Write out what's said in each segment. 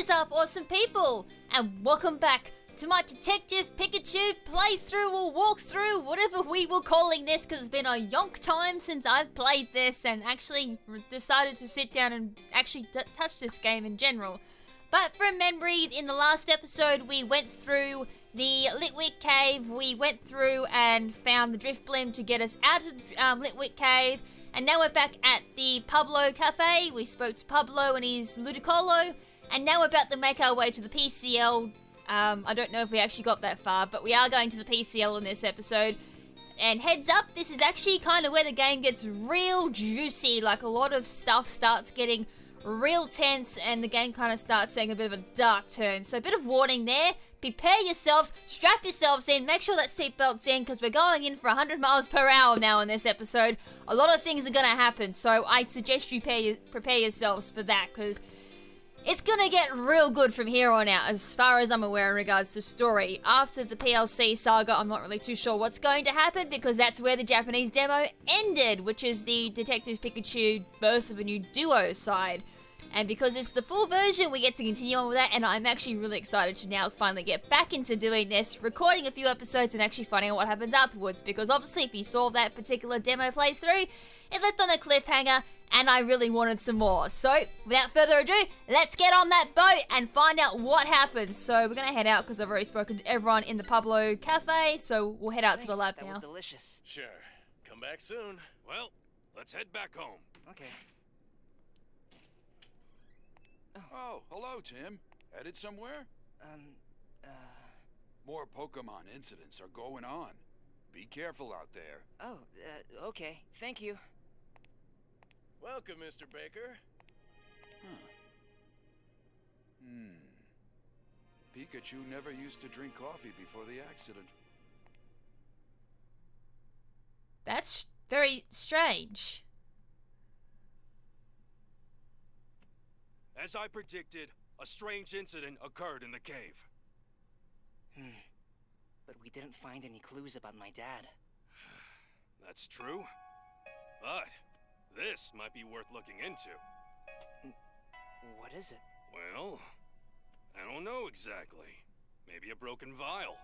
is up, awesome people? And welcome back to my Detective Pikachu playthrough or walkthrough, whatever we were calling this, because it's been a yonk time since I've played this and actually decided to sit down and actually touch this game in general. But from memory, in the last episode, we went through the Litwick Cave, we went through and found the Drift Blim to get us out of Litwick Cave, and now we're back at the Pablo Cafe. We spoke to Pablo and his Ludicolo, and now we're about to make our way to the PCL. I don't know if we actually got that far, but we are going to the PCL in this episode. And heads up, this is actually kind of where the game gets real juicy, like a lot of stuff starts getting real tense and the game kind of starts taking a bit of a dark turn. So a bit of warning there. Prepare yourselves, strap yourselves in, make sure that seatbelt's in because we're going in for 100 miles per hour now in this episode. A lot of things are going to happen, so I suggest you prepare yourselves for that because it's going to get real good from here on out as far as I'm aware in regards to story. After the PLC saga, I'm not really too sure what's going to happen because that's where the Japanese demo ended, which is the Detective Pikachu Birth of a New Duo side. And because it's the full version, we get to continue on with that, and I'm actually really excited to now finally get back into doing this, recording a few episodes and actually finding out what happens afterwards, because obviously if you saw that particular demo playthrough, it left on a cliffhanger, and I really wanted some more. So, without further ado, let's get on that boat and find out what happens. So, we're gonna head out, because I've already spoken to everyone in the Pablo Cafe, so we'll head out to the lab now. That was delicious. Sure. Come back soon. Well, let's head back home. Okay. Oh, hello, Tim. Headed somewhere? More Pokemon incidents are going on. Be careful out there. Oh, okay. Thank you. Welcome, Mr. Baker. Pikachu never used to drink coffee before the accident. That's very strange. As I predicted, a strange incident occurred in the cave. But we didn't find any clues about my dad. That's true. But this might be worth looking into. What is it? Well, I don't know exactly. Maybe a broken vial.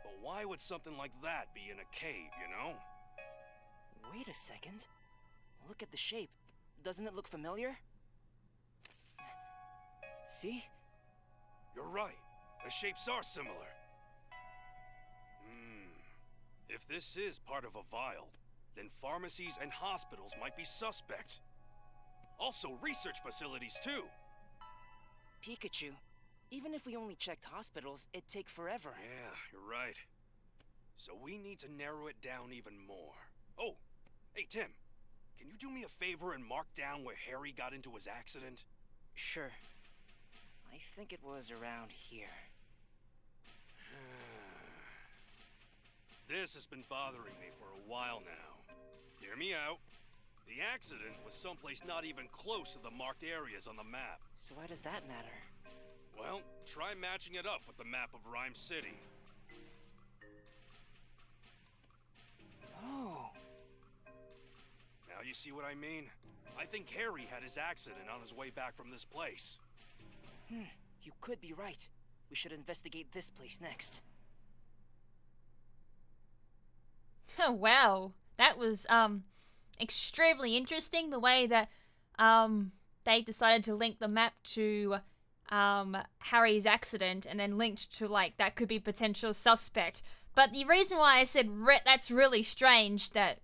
But why would something like that be in a cave, you know? Wait a second. Look at the shape. Doesn't it look familiar? See? You're right. The shapes are similar. If this is part of a vial, then pharmacies and hospitals might be suspect. Also, research facilities, too. Pikachu, even if we only checked hospitals, it'd take forever. Yeah, you're right. So we need to narrow it down even more. Oh, hey, Tim. Can you do me a favor and mark down where Harry got into his accident? Sure. I think it was around here. This has been bothering me for a while now. Hear me out. The accident was someplace not even close to the marked areas on the map. So why does that matter? Well, try matching it up with the map of Rhyme City. Oh. Now you see what I mean? I think Harry had his accident on his way back from this place. You could be right. We should investigate this place next. Oh, wow. That was, extremely interesting, the way that, they decided to link the map to, Harry's accident, and then linked to, like, that could be potential suspect. But the reason why I said that's really strange that,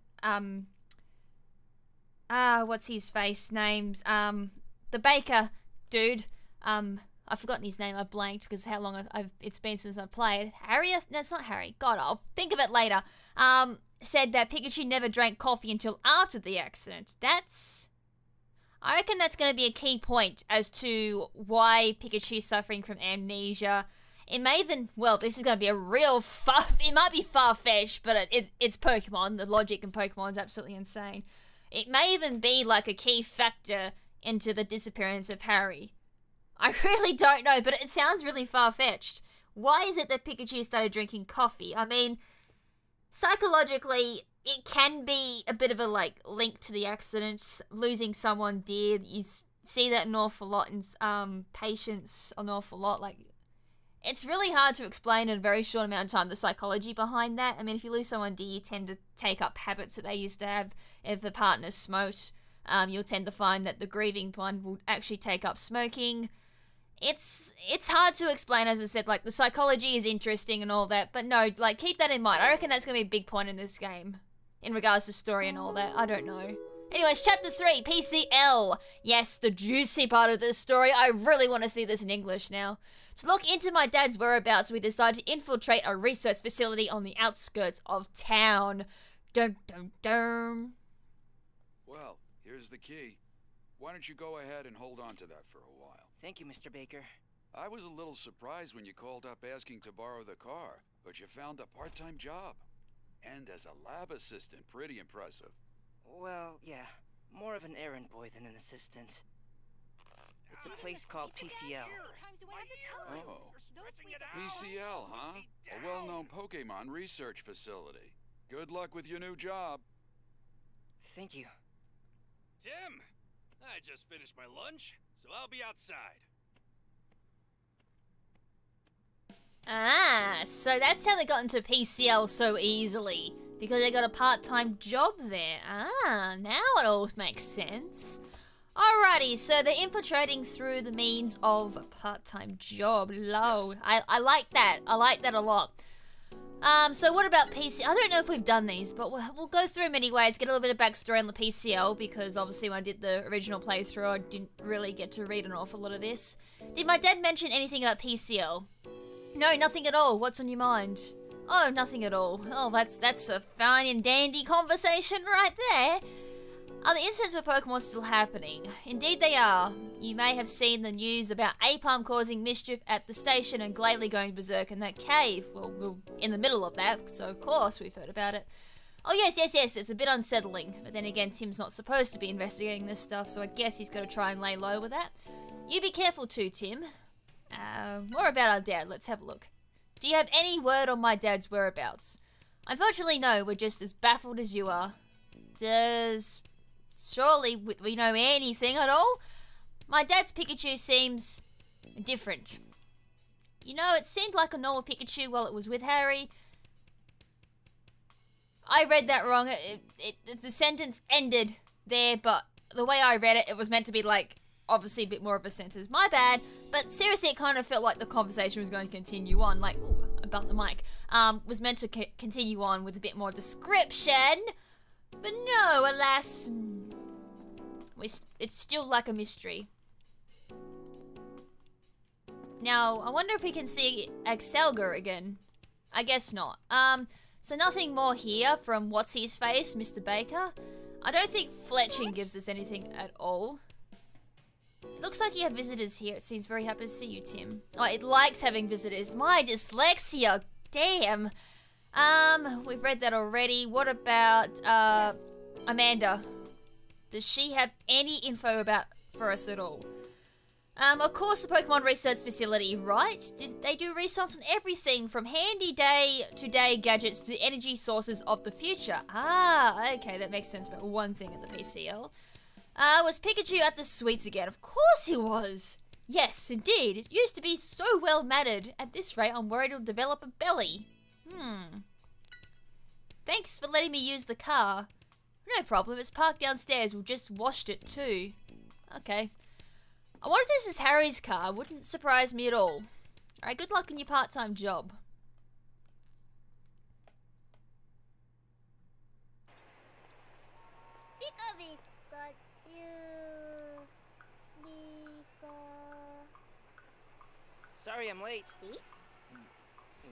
what's his face names? The baker dude, I've forgotten his name, I've blanked because how long it's been since I played. Harry? No, it's not Harry. God, I'll think of it later. Said that Pikachu never drank coffee until after the accident. I reckon that's going to be a key point as to why Pikachu's suffering from amnesia. It may even, well, this is going to be a real it might be far-fetched, but it's Pokemon. The logic in Pokemon is absolutely insane. It may even be like a key factor into the disappearance of Harry. I really don't know, but it sounds really far-fetched. Why is it that Pikachu started drinking coffee? I mean, psychologically, it can be a bit of a, like, link to the accident. Losing someone dear, see that an awful lot in patients, an awful lot. Like, it's really hard to explain in a very short amount of time the psychology behind that. I mean, if you lose someone dear, you tend to take up habits that they used to have. If the partner smoked, you'll tend to find that the grieving one will actually take up smoking. It's hard to explain, as I said. Like, the psychology is interesting and all that, but no, like, keep that in mind. I reckon that's going to be a big point in this game in regards to story and all that. I don't know. Anyways, Chapter 3, PCL. Yes, the juicy part of this story. I really want to see this in English now. To look into my dad's whereabouts, we decided to infiltrate a research facility on the outskirts of town. Dun dun dun. Well, here's the key. Why don't you go ahead and hold on to that for a while? Thank you, Mr. Baker. I was a little surprised when you called up asking to borrow the car, but you found a part-time job. And as a lab assistant, pretty impressive. Well, yeah. More of an errand boy than an assistant. It's a place called PCL. Oh, PCL, huh? A well-known Pokemon research facility. Good luck with your new job. Thank you. Tim, I just finished my lunch, so I'll be outside. Ah, so that's how they got into PCL so easily. Because they got a part-time job there. Ah, now it all makes sense. Alrighty, so they're infiltrating through the means of a part-time job. Low. I like that. I like that a lot. So what about PC? I don't know if we've done these, but we'll go through them anyways, get a little bit of backstory on the PCL, because obviously when I did the original playthrough, I didn't really get to read an awful lot of this. Did my dad mention anything about PCL? No, nothing at all. What's on your mind? Oh, nothing at all. Oh, that's a fine and dandy conversation right there. Are the incidents with Pokemon still happening? Indeed they are. You may have seen the news about Apalm causing mischief at the station and Glalie going berserk in that cave. Well, we're in the middle of that, so of course we've heard about it. Oh yes, it's a bit unsettling. But then again, Tim's not supposed to be investigating this stuff, so I guess he's got to try and lay low with that. You be careful too, Tim. More about our dad, let's have a look. Do you have any word on my dad's whereabouts? Unfortunately, no, we're just as baffled as you are. Surely we know anything at all? My dad's Pikachu seems different. You know, it seemed like a normal Pikachu while it was with Harry. I read that wrong. The sentence ended there, but the way I read it, it was meant to be like, obviously a bit more of a sentence. My bad, but seriously it kind of felt like the conversation was going to continue on, like, ooh, I bumped the mic. Was meant to continue on with a bit more description, but no, alas, it's still like a mystery. Now, I wonder if we can see Axelga again. I guess not. So nothing more here from What's-His-Face, Mr. Baker. I don't think fletching gives us anything at all. It looks like you have visitors here. It seems very happy to see you, Tim. Oh, it likes having visitors. My dyslexia. Damn. We've read that already. What about, Amanda? Does she have any info for us at all? Of course, the Pokemon Research Facility, right? They do research on everything from handy day-to-day gadgets to energy sources of the future. Ah, okay, that makes sense about one thing at the PCL. Was Pikachu at the sweets again? Of course he was! Yes, indeed. It used to be so well-mannered. At this rate, I'm worried it'll develop a belly. Thanks for letting me use the car. No problem, it's parked downstairs. We've just washed it too. Okay. I wonder if this is Harry's car. Wouldn't surprise me at all. Alright, good luck on your part-time job. Sorry I'm late.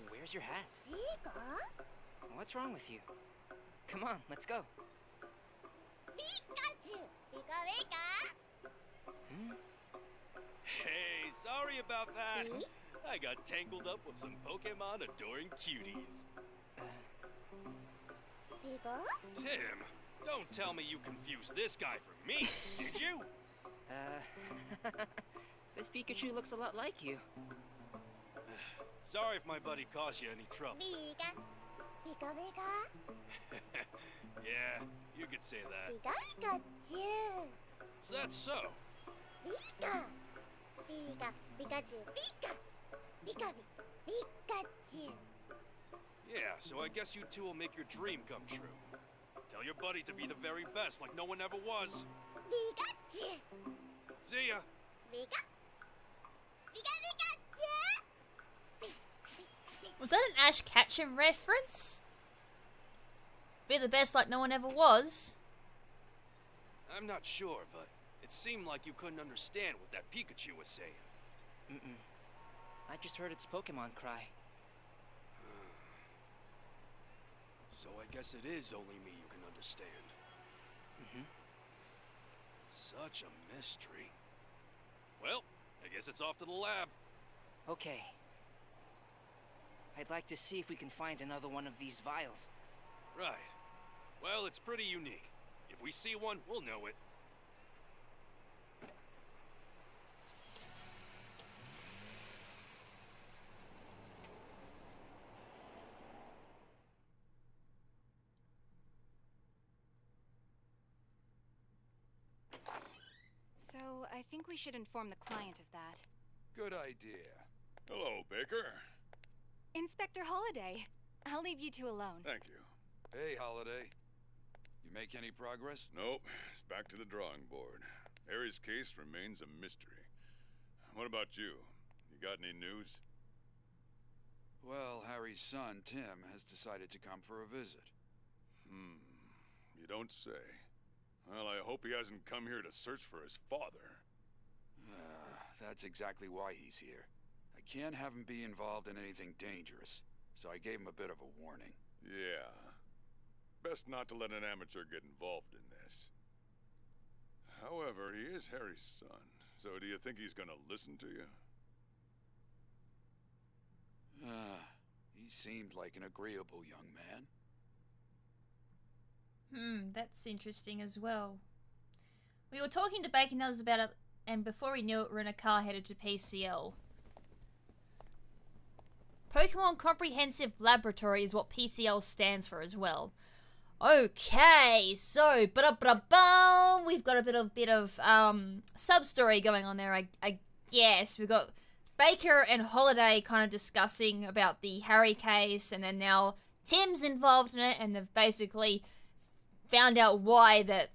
Where's your hat? What's wrong with you? Come on, let's go. Pikachu! Pika. Hey, sorry about that. I got tangled up with some Pokemon adoring cuties. Tim, don't tell me you confused this guy for me, did you? This Pikachu looks a lot like you. Sorry if my buddy caused you any trouble. Yeah, you could say that. So that's so. Pika. Pika. Pikachu. Pika. Pika. Pikachu. Yeah, so I guess you two will make your dream come true. Tell your buddy to be the very best, like no one ever was. Pikachu. See ya. Pika. Pika. Pikachu. Was that an Ash Ketchum reference? Be the best like no one ever was? I'm not sure, but it seemed like you couldn't understand what that Pikachu was saying. Mm-mm. I just heard its Pokemon cry. So I guess it is only me you can understand. Mm-hmm. Such a mystery. Well, I guess it's off to the lab. Okay. I'd like to see if we can find another one of these vials. Right. Well, it's pretty unique. If we see one, we'll know it. So, I think we should inform the client of that. Good idea. Hello, Baker. Inspector Holliday, I'll leave you two alone. Thank you. Hey, Holiday. You make any progress? Nope, it's back to the drawing board. Harry's case remains a mystery. What about you? You got any news? Well, Harry's son, Tim, has decided to come for a visit. You don't say. Well, I hope he hasn't come here to search for his father. That's exactly why he's here. I can't have him be involved in anything dangerous, so I gave him a bit of a warning. Yeah. Best not to let an amateur get involved in this. However, he is Harry's son, so do you think he's gonna listen to you? He seemed like an agreeable young man. That's interesting as well. We were talking to Bacon Others about it, and before we knew it, we're in a car headed to PCL. Pokemon Comprehensive Laboratory is what PCL stands for as well. Okay, so ba-da-ba-da-bum, we've got a bit of sub-story going on there, I guess. We've got Baker and Holiday kind of discussing about the Harry case, and then now Tim's involved in it, and they've basically found out why that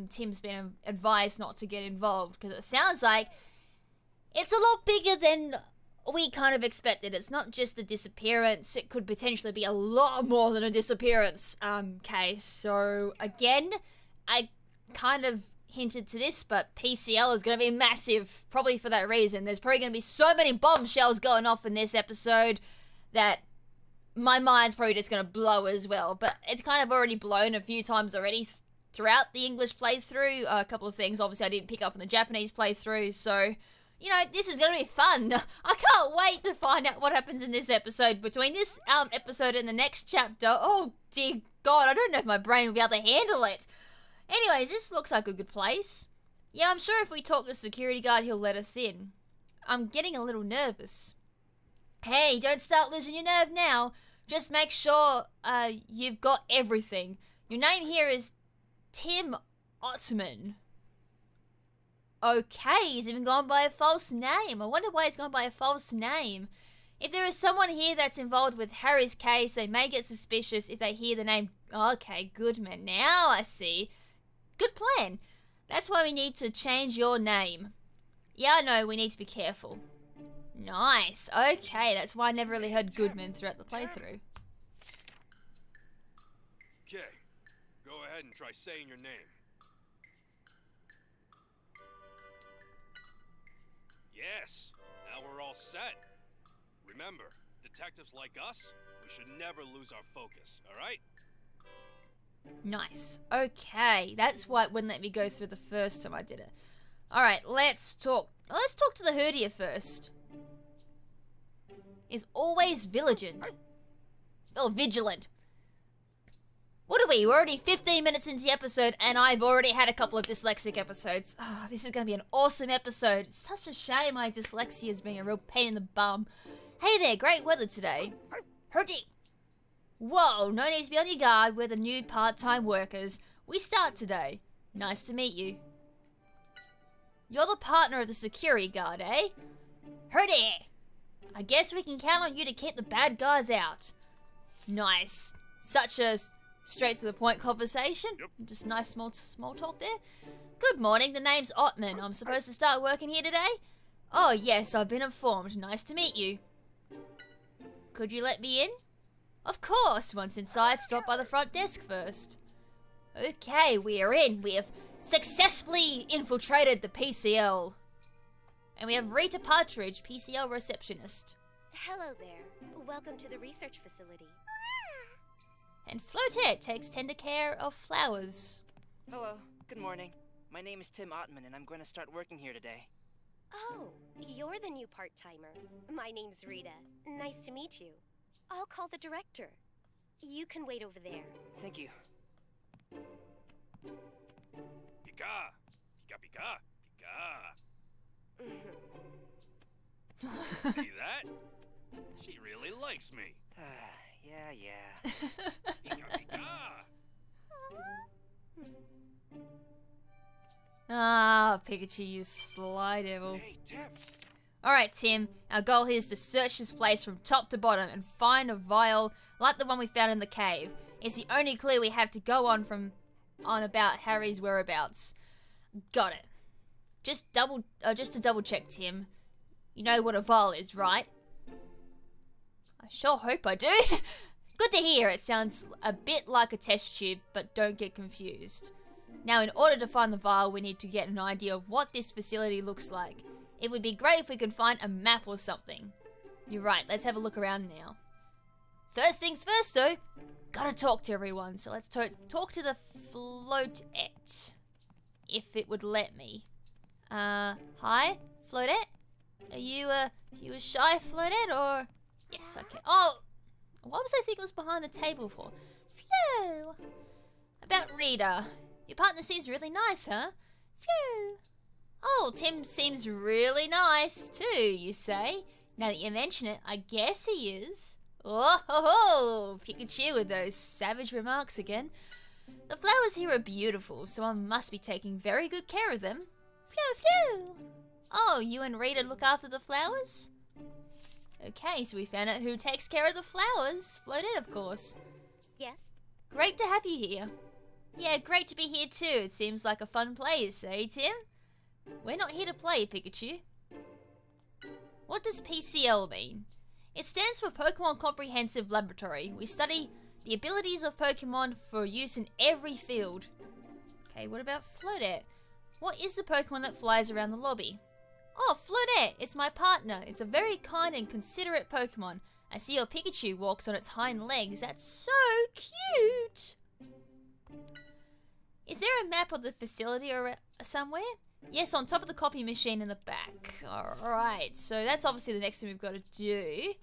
Tim's been advised not to get involved, because it sounds like it's a lot bigger than we kind of expected. It's not just a disappearance, it could potentially be a lot more than a disappearance case. So again, I kind of hinted to this, but PCL is going to be massive, probably for that reason. There's probably going to be so many bombshells going off in this episode that my mind's probably just going to blow as well. But it's kind of already blown a few times already throughout the English playthrough. A couple of things, obviously, I didn't pick up in the Japanese playthrough, so you know, this is going to be fun. I can't wait to find out what happens in this episode. Between this episode and the next chapter, oh dear God, I don't know if my brain will be able to handle it. Anyways, this looks like a good place. Yeah, I'm sure if we talk to the security guard, he'll let us in. I'm getting a little nervous. Hey, don't start losing your nerve now. Just make sure you've got everything. Your name here is Tim Ottman. Okay, he's even gone by a false name. I wonder why he's gone by a false name. If there is someone here that's involved with Harry's case, they may get suspicious if they hear the name. Okay, Goodman. Now I see. Good plan. That's why we need to change your name. Yeah, I know, we need to be careful. Nice. Okay, that's why I never really heard Goodman throughout the playthrough. Okay, go ahead and try saying your name. Yes, now we're all set. Remember, detectives like us, we should never lose our focus, alright? Nice. Okay, that's why it wouldn't let me go through the first time I did it. Alright, let's talk. Let's talk to the Herdier first. Is always vigilant. Oh, vigilant. What are we? We're already 15 minutes into the episode, and I've already had a couple of dyslexic episodes. Oh, this is going to be an awesome episode. It's such a shame my dyslexia is being a real pain in the bum. Hey there, great weather today. Herdy! Whoa, no need to be on your guard. We're the new part-time workers. We start today. Nice to meet you. You're the partner of the security guard, eh? Hurdy! I guess we can count on you to keep the bad guys out. Nice. Such a straight to the point conversation. Yep. Just nice small talk there. Good morning, the name's Ottman. I'm supposed to start working here today? Oh yes, I've been informed. Nice to meet you. Could you let me in? Of course. Once inside, stop by the front desk first. Okay, we are in. We have successfully infiltrated the PCL. And we have Rita Partridge, PCL receptionist. Hello there. Welcome to the research facility. And Flotet takes tender care of flowers. Hello, good morning. My name is Tim Ottman, and I'm going to start working here today. Oh, you're the new part-timer. My name's Rita. Nice to meet you. I'll call the director. You can wait over there. Thank you. Pika! Pika, Pika, Pika! See that? She really likes me. Yeah. Pika, Pika! Ah, Pikachu, you sly devil. Hey, Tim. Alright, Tim, our goal here is to search this place from top to bottom and find a vial like the one we found in the cave. It's the only clue we have to go on about Harry's whereabouts. Got it. Just to double check, Tim. You know what a vial is, right? I sure hope I do. Good to hear. It sounds a bit like a test tube, but don't get confused. Now, in order to find the vial, we need to get an idea of what this facility looks like. It would be great if we could find a map or something. You're right, let's have a look around now. First things first, though, gotta talk to everyone. So let's talk to the Flotet, if it would let me. Hi, Flotet? Are you a shy Flotet, or? Yes, okay. Oh, what was I thinking was behind the table for? Phew. About Rita. Your partner seems really nice, huh? Phew. Oh, Tim seems really nice too, you say? Now that you mention it, I guess he is. Oh ho ho! Pikachu with those savage remarks again. The flowers here are beautiful, so I must be taking very good care of them. Phew phew! Oh, you and Rita look after the flowers? Okay, so we found out who takes care of the flowers. Floated, of course. Yes? Great to have you here. Yeah, great to be here too. It seems like a fun place, eh, Tim? We're not here to play, Pikachu. What does PCL mean? It stands for Pokemon Comprehensive Laboratory. We study the abilities of Pokemon for use in every field. Okay, what about Flodet? What is the Pokemon that flies around the lobby? Oh, Flodet! It's my partner. It's a very kind and considerate Pokemon. I see your Pikachu walks on its hind legs. That's so cute! Is there a map of the facility or somewhere? Yes, on top of the copy machine in the back. Alright, so that's obviously the next thing we've got to do.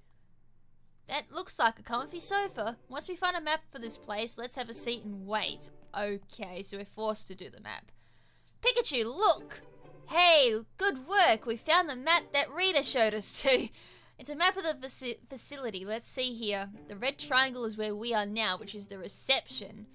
That looks like a comfy sofa. Once we find a map for this place, let's have a seat and wait. Okay, so we're forced to do the map. Pikachu, look! Hey, good work! We found the map that Rita showed us too. It's a map of the facility. Let's see here. The red triangle is where we are now, which is the reception.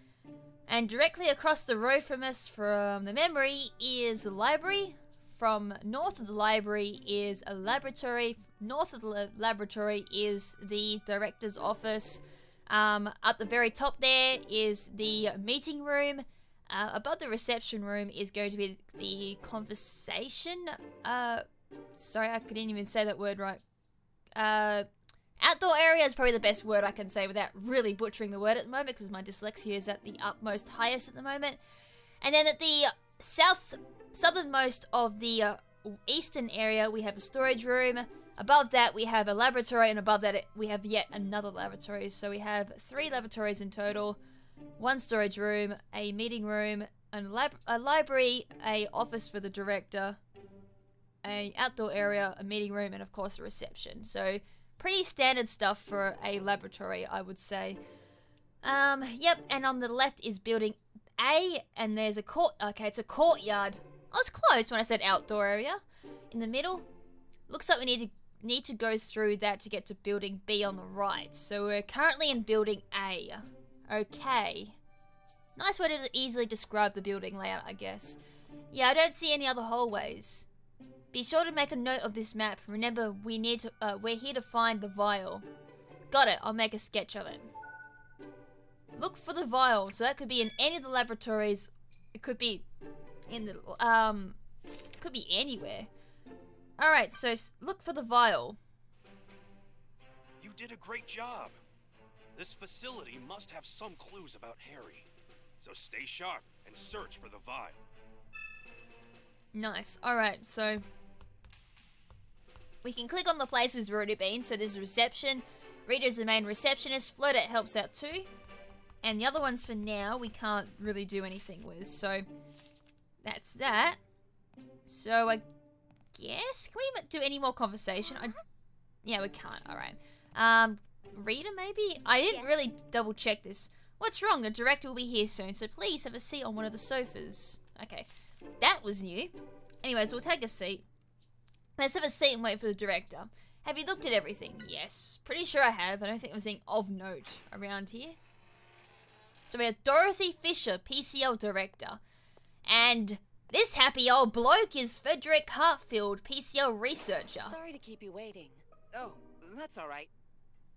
And directly across the road from us from the memory is the library. From north of the library is a laboratory. North of the laboratory is the director's office. At the very top there is the meeting room. Above the reception room is going to be the conversation. Sorry, I couldn't even say that word right. Outdoor area is probably the best word I can say without really butchering the word at the moment, because my dyslexia is at the utmost highest at the moment. And then at the southernmost of the eastern area, we have a storage room. Above that, we have a laboratory, and above that, we have yet another laboratory. So we have 3 laboratories in total, 1 storage room, a meeting room, a library, a office for the director, a outdoor area, a meeting room, and of course a reception. So pretty standard stuff for a laboratory, I would say. Yep, and on the left is building A, and there's a it's a courtyard. I was close when I said outdoor area. In the middle, looks like we need to go through that to get to building B on the right. So we're currently in building A. Okay. Nice way to easily describe the building layout, I guess. Yeah, I don't see any other hallways. Be sure to make a note of this map. Remember, we're here to find the vial. Got it, I'll make a sketch of it. Look for the vial, so that could be in any of the laboratories. It could be in the, could be anywhere. Alright, so look for the vial. You did a great job. This facility must have some clues about Harry. So stay sharp and search for the vial. Nice. Alright, so we can click on the place we've already been. So there's reception. Rita's the main receptionist. Float it helps out too. And the other ones for now we can't really do anything with. So that's that. So I guess, can we do any more conversation? Yeah, we can't. Alright. Rita maybe? I didn't really double check this. What's wrong? The director will be here soon, so please have a seat on one of the sofas. Okay. That was new. Anyways, we'll take a seat. Let's have a seat and wait for the director. Have you looked at everything? Yes. Pretty sure I have. I don't think there's anything of note around here. So we have Dorothy Fisher, PCL director. And this happy old bloke is Frederick Hartfield, PCL researcher. Sorry to keep you waiting. Oh, that's all right.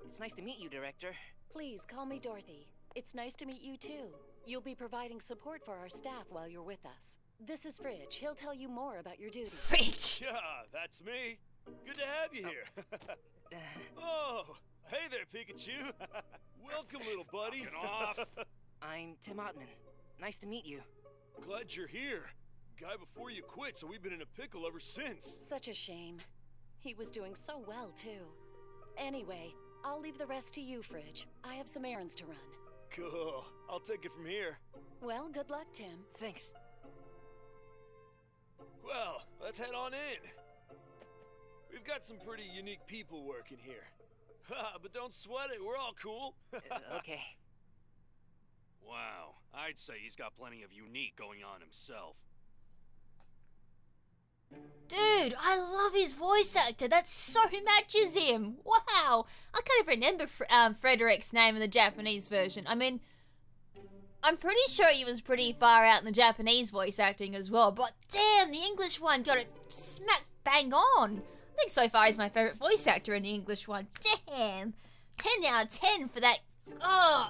It's nice to meet you, Director. Please call me Dorothy. It's nice to meet you too. You'll be providing support for our staff while you're with us. This is Fridge. He'll tell you more about your duties. Fridge. Yeah, that's me. Good to have you here. Oh, hey there, Pikachu. Welcome, little buddy. Get off. I'm Tim Ottman. Nice to meet you. Glad you're here. Guy before you quit, so we've been in a pickle ever since. Such a shame. He was doing so well, too. Anyway, I'll leave the rest to you, Fridge. I have some errands to run. Cool. I'll take it from here. Well, good luck, Tim. Thanks. Well, let's head on in. We've got some pretty unique people working here. But don't sweat it, we're all cool. Okay. Wow, I'd say he's got plenty of unique going on himself. Dude, I love his voice actor. That so matches him. Wow. I can't even remember Frederick's name in the Japanese version. I mean, I'm pretty sure he was pretty far out in the Japanese voice acting as well. But damn, the English one got it smack bang on. I think so far he's my favorite voice actor in the English one. Damn. 10 out of 10 for that. Oh,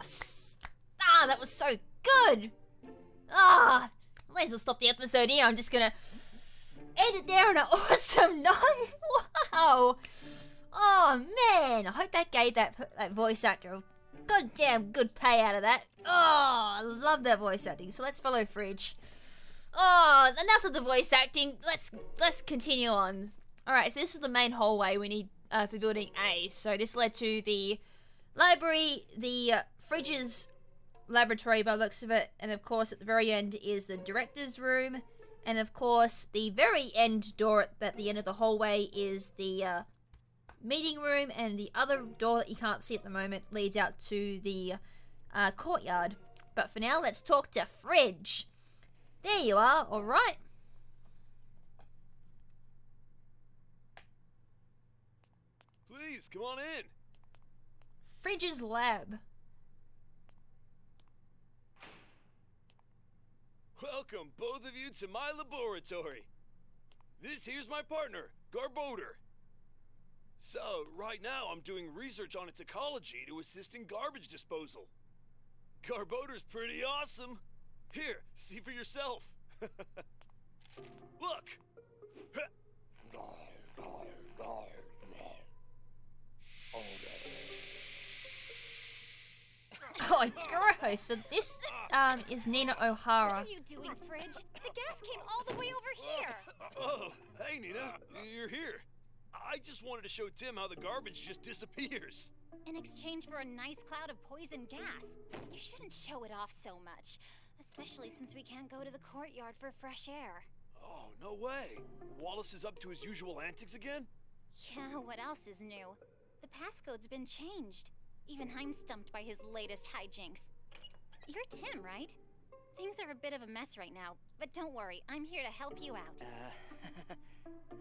that was so good. Might as well stop the episode here. I'm just gonna end it there on an awesome note. Wow. Oh, man. I hope that gave that voice actor a goddamn good pay out of that. Oh, I love that voice acting. So let's follow Fridge. Oh, enough of the voice acting. Let's continue on. Alright, so this is the main hallway we need for building A. So this led to the library, the Fridge's laboratory by the looks of it, and of course at the very end is the director's room, and of course the very end door at the end of the hallway is the meeting room, and the other door that you can't see at the moment leads out to the courtyard. But for now, let's talk to Fridge. There you are, alright. Please, come on in. Fridge's lab. Welcome, both of you, to my laboratory. This here's my partner, Garboder. So, right now I'm doing research on its ecology to assist in garbage disposal. Garboder's pretty awesome. Here, see for yourself. Look. Oh, gross. So this is Nina O'Hara. What are you doing, Fridge? The gas came all the way over here. Oh, hey Nina, you're here. I just wanted to show Tim how the garbage just disappears. In exchange for a nice cloud of poison gas. You shouldn't show it off so much. Especially since we can't go to the courtyard for fresh air. Oh, no way. Wallace is up to his usual antics again? Yeah, what else is new? The passcode's been changed. Even I'm stumped by his latest hijinks. You're Tim, right? Things are a bit of a mess right now, but don't worry, I'm here to help you out.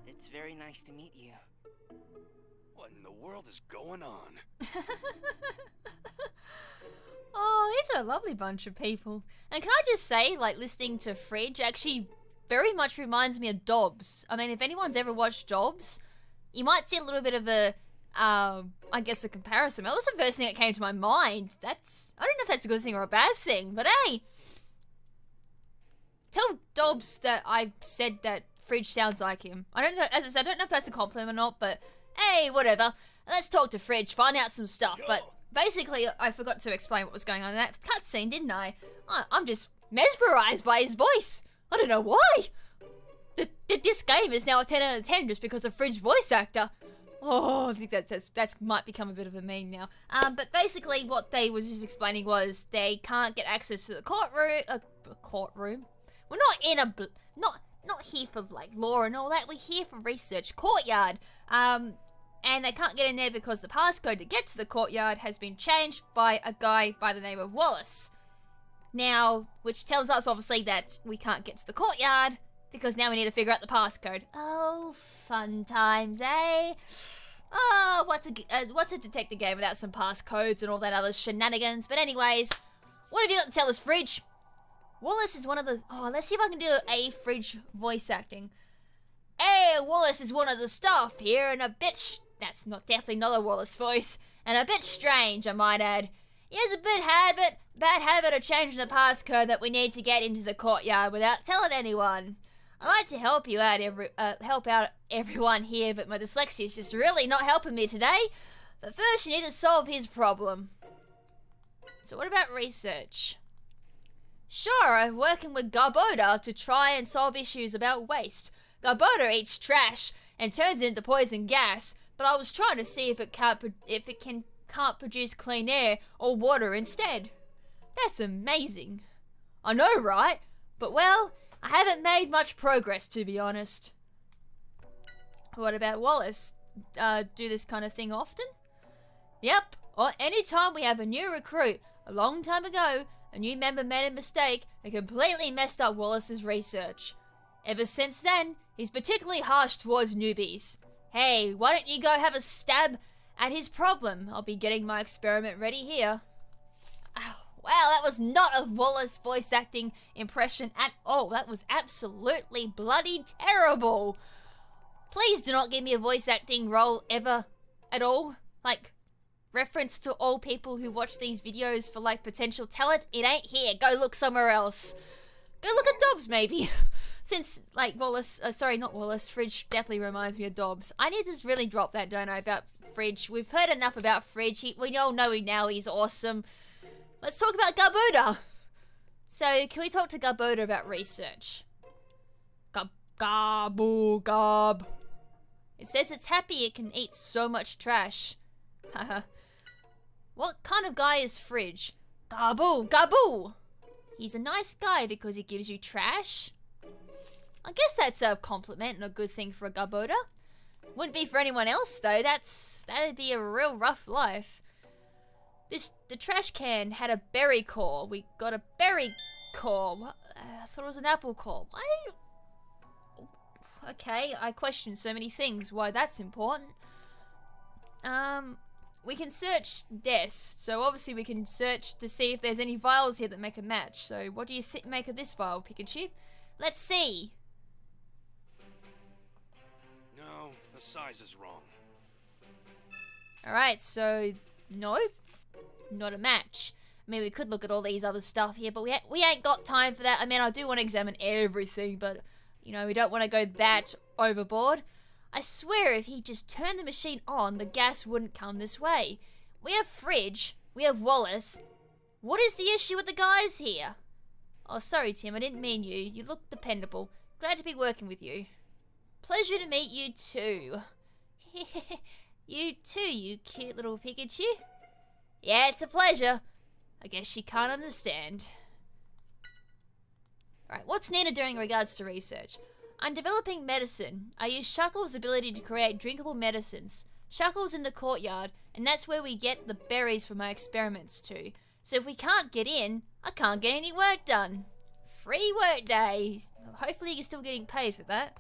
It's very nice to meet you. What in the world is going on? Oh, it's a lovely bunch of people. And can I just say, like, listening to Fridge actually very much reminds me of Dobbs. I mean, if anyone's ever watched Dobbs, you might see a little bit of a, I guess a comparison. That was the first thing that came to my mind. I don't know if that's a good thing or a bad thing, but hey. Tell Dobbs that I said that Fridge sounds like him. I don't know, as I said, I don't know if that's a compliment or not, but hey, whatever. Let's talk to Fridge, find out some stuff. But basically, I forgot to explain what was going on in that cutscene, didn't I? I'm just mesmerized by his voice. I don't know why. This game is now a 10 out of 10 just because of Fridge voice actor. Oh, I think that's might become a bit of a meme now. But basically, what they was just explaining was they can't get access to the courtroom. We're not in a not here for like law and all that. We're here for research. Courtyard. And they can't get in there because the passcode to get to the courtyard has been changed by a guy by the name of Wallace. Now, which tells us obviously that we can't get to the courtyard because now we need to figure out the passcode. Oh, fun times, eh? Oh, what's a detective game without some passcodes and all that other shenanigans? But anyways, what have you got to tell us, Fridge? Wallace is one of the... Oh, let's see if I can do a Fridge voice acting. Hey, Wallace is one of the staff here and a bit... That's definitely not a Wallace voice. And a bit strange, I might add. He has a bad habit of changing the passcode that we need to get into the courtyard without telling anyone. I'd like to help out everyone here, but my dyslexia is just really not helping me today. But first, you need to solve his problem. So what about research? Sure, I'm working with Garbodor to try and solve issues about waste. Garbodor eats trash and turns it into poison gas, but I was trying to see if it can't produce clean air or water instead. That's amazing. I know, right? But well, I haven't made much progress, to be honest. What about Wallace? Do this kind of thing often? Yep, or anytime we have a new recruit. A long time ago, a new member made a mistake and completely messed up Wallace's research. Ever since then, he's particularly harsh towards newbies. Hey, why don't you go have a stab at his problem? I'll be getting my experiment ready here. Oh, wow, that was not a Wallace voice acting impression at all. That was absolutely bloody terrible. Please do not give me a voice acting role ever at all. Like, reference to all people who watch these videos for like potential talent. It ain't here. Go look somewhere else. Go look at Dobbs maybe. Since like Wallace, sorry, not Wallace, Fridge definitely reminds me of Dobbs. I need to really drop that, don't I, about Fridge. We've heard enough about Fridge. We all know now he's awesome. Let's talk about Garbodor. So, can we talk to Garbodor about research? Garb. It says it's happy it can eat so much trash. Haha. What kind of guy is Fridge? Gaboo! He's a nice guy because he gives you trash? I guess that's a compliment and a good thing for a Garbodor. Wouldn't be for anyone else though, that'd be a real rough life. The trash can had a berry core. We got a berry core. What? I thought it was an apple core. Why? Okay, I question so many things. Why that's important. We can search this. So obviously we can search to see if there's any vials here that make a match. So what do you make of this vial, Pikachu? Let's see. No, the size is wrong. Alright, so no, not a match. I mean, we could look at all these other stuff here, but we ain't got time for that. I mean, I do want to examine everything, but, you know, we don't want to go that overboard. I swear if he just turned the machine on, the gas wouldn't come this way. We have Fridge, we have Wallace. What is the issue with the guys here? Oh, sorry, Tim, I didn't mean you. You look dependable. Glad to be working with you. Pleasure to meet you too. You too, you cute little Pikachu. Yeah, it's a pleasure. I guess she can't understand. Alright, what's Nina doing in regards to research? I'm developing medicine. I use Shuckle's ability to create drinkable medicines. Shuckle's in the courtyard, and that's where we get the berries for my experiments too. So if we can't get in, I can't get any work done. Free work day. Hopefully you're still getting paid for that.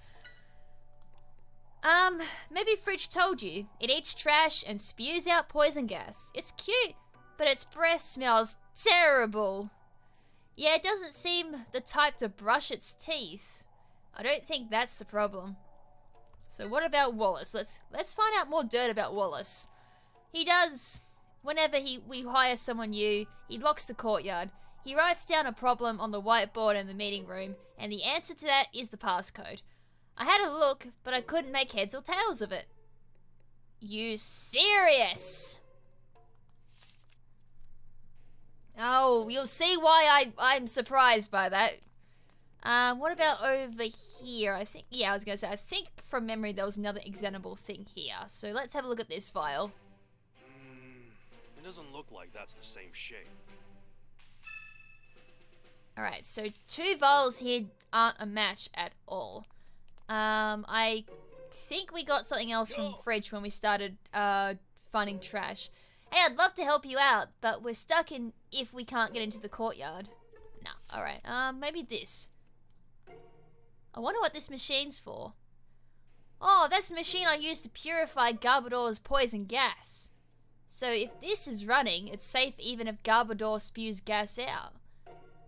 Maybe Fridge told you. It eats trash and spews out poison gas. It's cute, but its breath smells terrible. Yeah, it doesn't seem the type to brush its teeth. I don't think that's the problem. So what about Wallace? Let's find out more dirt about Wallace. He does, whenever we hire someone new, he locks the courtyard. He writes down a problem on the whiteboard in the meeting room, and the answer to that is the passcode. I had a look, but I couldn't make heads or tails of it. You serious? Oh, you'll see why I'm surprised by that. What about over here? I think from memory there was another examinable thing here. So let's have a look at this file. It doesn't look like that's the same shape. Alright, so 2 vials here aren't a match at all. I think we got something else from Fridge when we started finding trash. Hey, I'd love to help you out, but we're stuck in if we can't get into the courtyard. No, alright, maybe this. I wonder what this machine's for. Oh, that's the machine I used to purify Garbodor's poison gas. So if this is running, it's safe even if Garbodor spews gas out.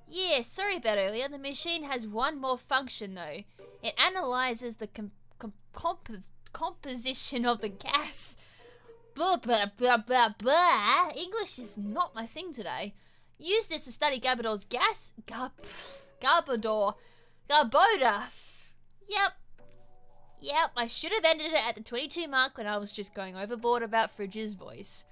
Yeah, sorry about earlier. The machine has one more function though. It analyzes the composition of the gas. Blah, blah, blah, blah, blah. English is not my thing today. Use this to study Garbodor's gas. Garbodor. Yep, I should have ended it at the 22 mark when I was just going overboard about Fridge's voice.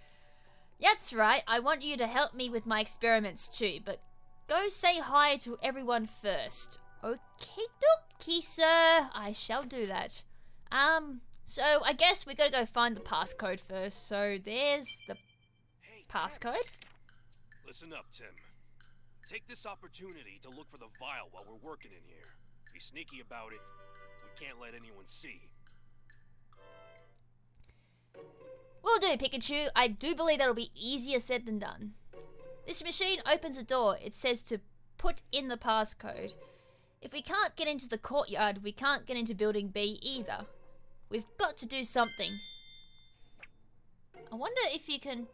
That's right, I want you to help me with my experiments too, but go say hi to everyone first. Okie dokie, sir. I shall do that. So I guess we gotta go find the passcode first. So there's the passcode. Listen up, Tim. Take this opportunity to look for the vial while we're working in here. Be sneaky about it. We can't let anyone see. Will do, Pikachu. I do believe that'll be easier said than done. This machine opens a door. It says to put in the passcode. If we can't get into the courtyard, we can't get into building B either. We've got to do something. I wonder if you can...